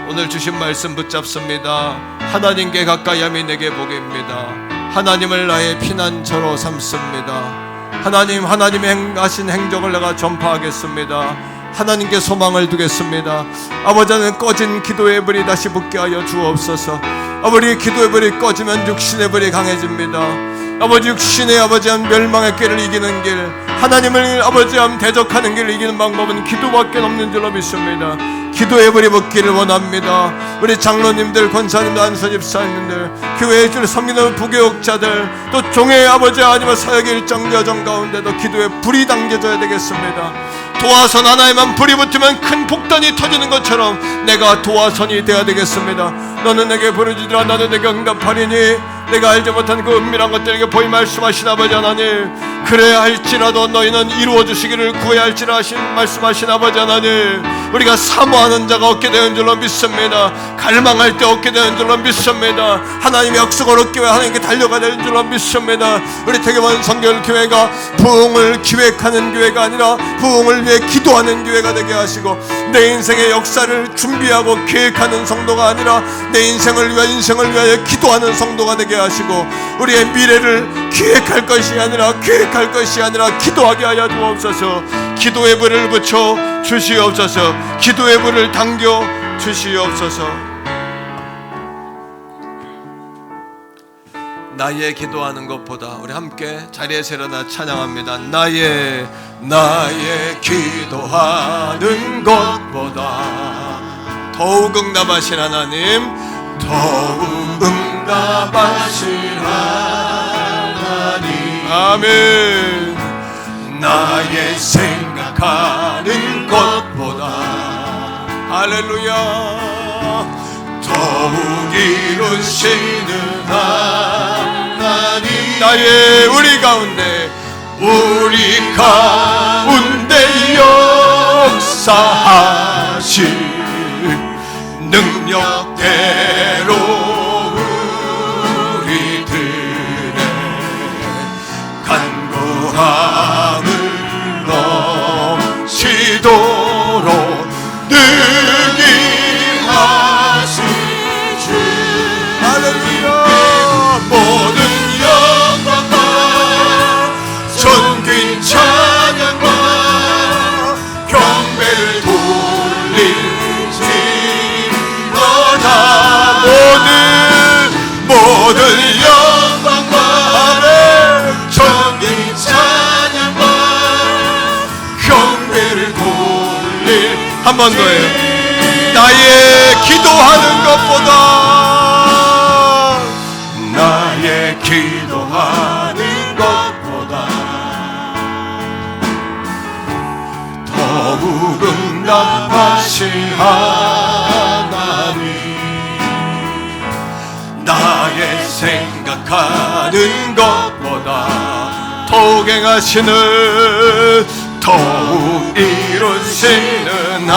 오늘 주신 말씀 붙잡습니다. 하나님께 가까이 함이 내게 복입니다. 하나님을 나의 피난처로 삼습니다. 하나님이 하신 행적을 내가 전파하겠습니다. 하나님께 소망을 두겠습니다. 아버지 하나님 꺼진 기도의 불이 다시 붙게 하여 주옵소서. 아버지 기도의 불이 꺼지면 육신의 불이 강해집니다. 아버지 육신의 아버지 한 멸망의 꾀를 이기는 길, 하나님을 아버지 한 대적하는 길을 이기는 방법은 기도밖에 없는 줄로 믿습니다. 기도의 불이 붙기를 원합니다. 우리 장로님들, 권사님들, 안수 집사님들, 교회의 줄 섬기는 부교육자들, 또 종의 아버지 아니면 사역의 일정 여정 가운데도 기도의 불이 당겨져야 되겠습니다. 도화선 하나에만 불이 붙으면 큰 폭탄이 터지는 것처럼 내가 도화선이 되어야 되겠습니다. 너는 내게 부르짖으라 나는 내게 응답하리니 내가 알지 못한 그 은밀한 것들에게 보이 말씀하신 아버지 하나님, 그래야 할지라도 너희는 이루어 주시기를 구해야 할지라 말씀하신 아버지 하나님, 우리가 사모하는 자가 얻게 되는 줄로 믿습니다. 갈망할 때 얻게 되는 줄로 믿습니다. 하나님의 약속을 얻기 위해 하나님께 달려가야 되는 줄로 믿습니다. 우리 태교만 성결교회가 부흥을 기획하는 교회가 아니라 부흥을 위해 기도하는 교회가 되게 하시고, 내 인생의 역사를 준비하고 계획하는 성도가 아니라 내 인생을 위하여 기도하는 성도가 되게 하시고, 우리의 미래를 기획할 것이 아니라 기도하게 하여 주옵소서. 기도의 불을 붙여 주시옵소서. 기도의 불을 당겨 주시옵소서. 나의 기도하는 것보다, 우리 함께 자리에서 일어나 찬양합니다. 나의 기도하는 것보다 더욱 응답하신 하나님, 더욱 응답하신 하나님, 아멘. 나의 생각하는 것보다, 할렐루야, 더욱 이루시는 하나님, 나의 우리 가운데 역사하실 능력대로 우리들의 간구함을 넘치도록 능히 하실 주, 할렐루야. 모든 영광과 존귀 찬양과 경배를 돌릴지어다. 모든 영광과 존귀 찬양과 경배를 돌릴, 한 번 더해요. 나의 기도하는 것보다, 나의 기도하는 것보다 더욱 응답하신 하나님, 위해 생각하는 것보다 더욱 행하시는 더욱 이루시는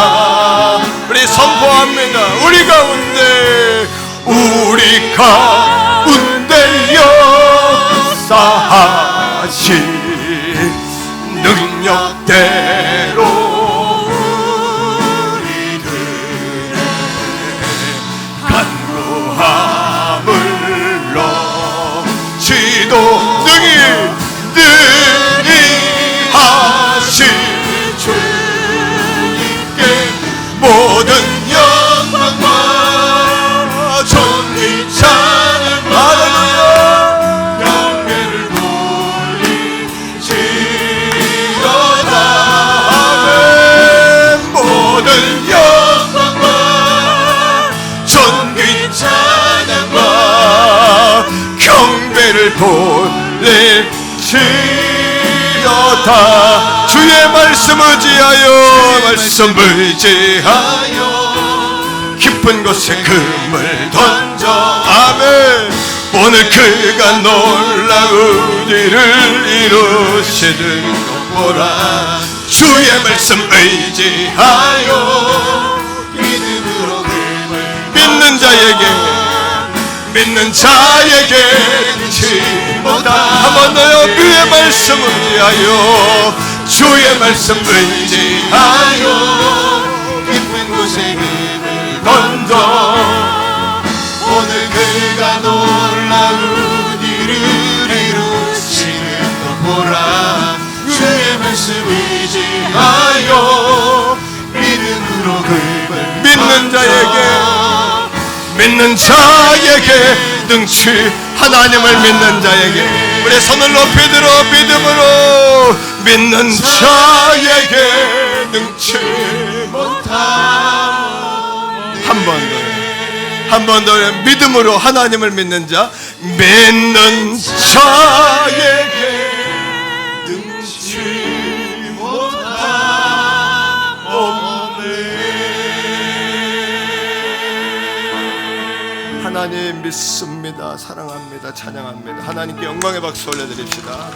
우리 선포합니다. 우리 가운데 역사하신 능력대로 우리들의 간구함을 넘치도 능히 하신 주님께 모든 영광과 존귀 찬양과 경배를 돌리시려다. 아멘. 모든 영광과 존귀 찬양과 경배를 돌리시려다. 주의 말씀을 지하여 깊은 곳에 금을 던져. 아멘. 오늘 그가 놀라운 일을 이루시는 것 보라. 주의 말씀 의지하여 믿음으로 금을 믿는 자에게 능치 못한 한번 더요. 주의 말씀 의지하여 주의 말씀 의지하여 깊은 곳에 금을 던져. 오늘 그가 놀라운 일을 이루시는 것 보라. 주의 말씀 의지하여 믿음으로 금을 믿는 자에게 능치. 하나님을 믿는 자에게 우리 손을 높이 들어 믿음으로 믿는 자에게 능치 못한. 한 번 더 믿음으로 하나님을 믿는 자에게 능치 못한. 하나님 믿습니다. 사랑합니다. 찬양합니다. 하나님께 영광의 박수 올려드립시다.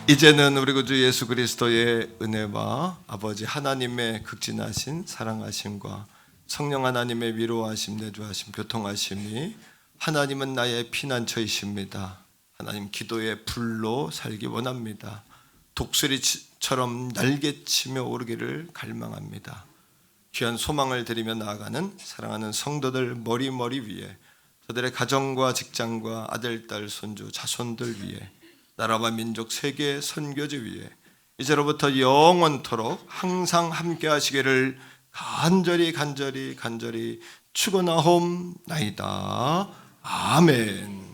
이제는 우리 구주 예수 그리스도의 은혜와 아버지 하나님의 극진하신 사랑하심과 성령 하나님의 위로하심, 내주하심, 교통하심이 하나님은 나의 피난처이십니다. 하나님 기도의 불로 살기 원합니다. 독수리처럼 날개치며 오르기를 갈망합니다. 귀한 소망을 드리며 나아가는 사랑하는 성도들 머리 위에 저들의 가정과 직장과 아들, 딸, 손주, 자손들 위에 나라와 민족 세계 선교지 위에 이제로부터 영원토록 항상 함께 하시기를 간절히 축원하옵나이다. 아멘.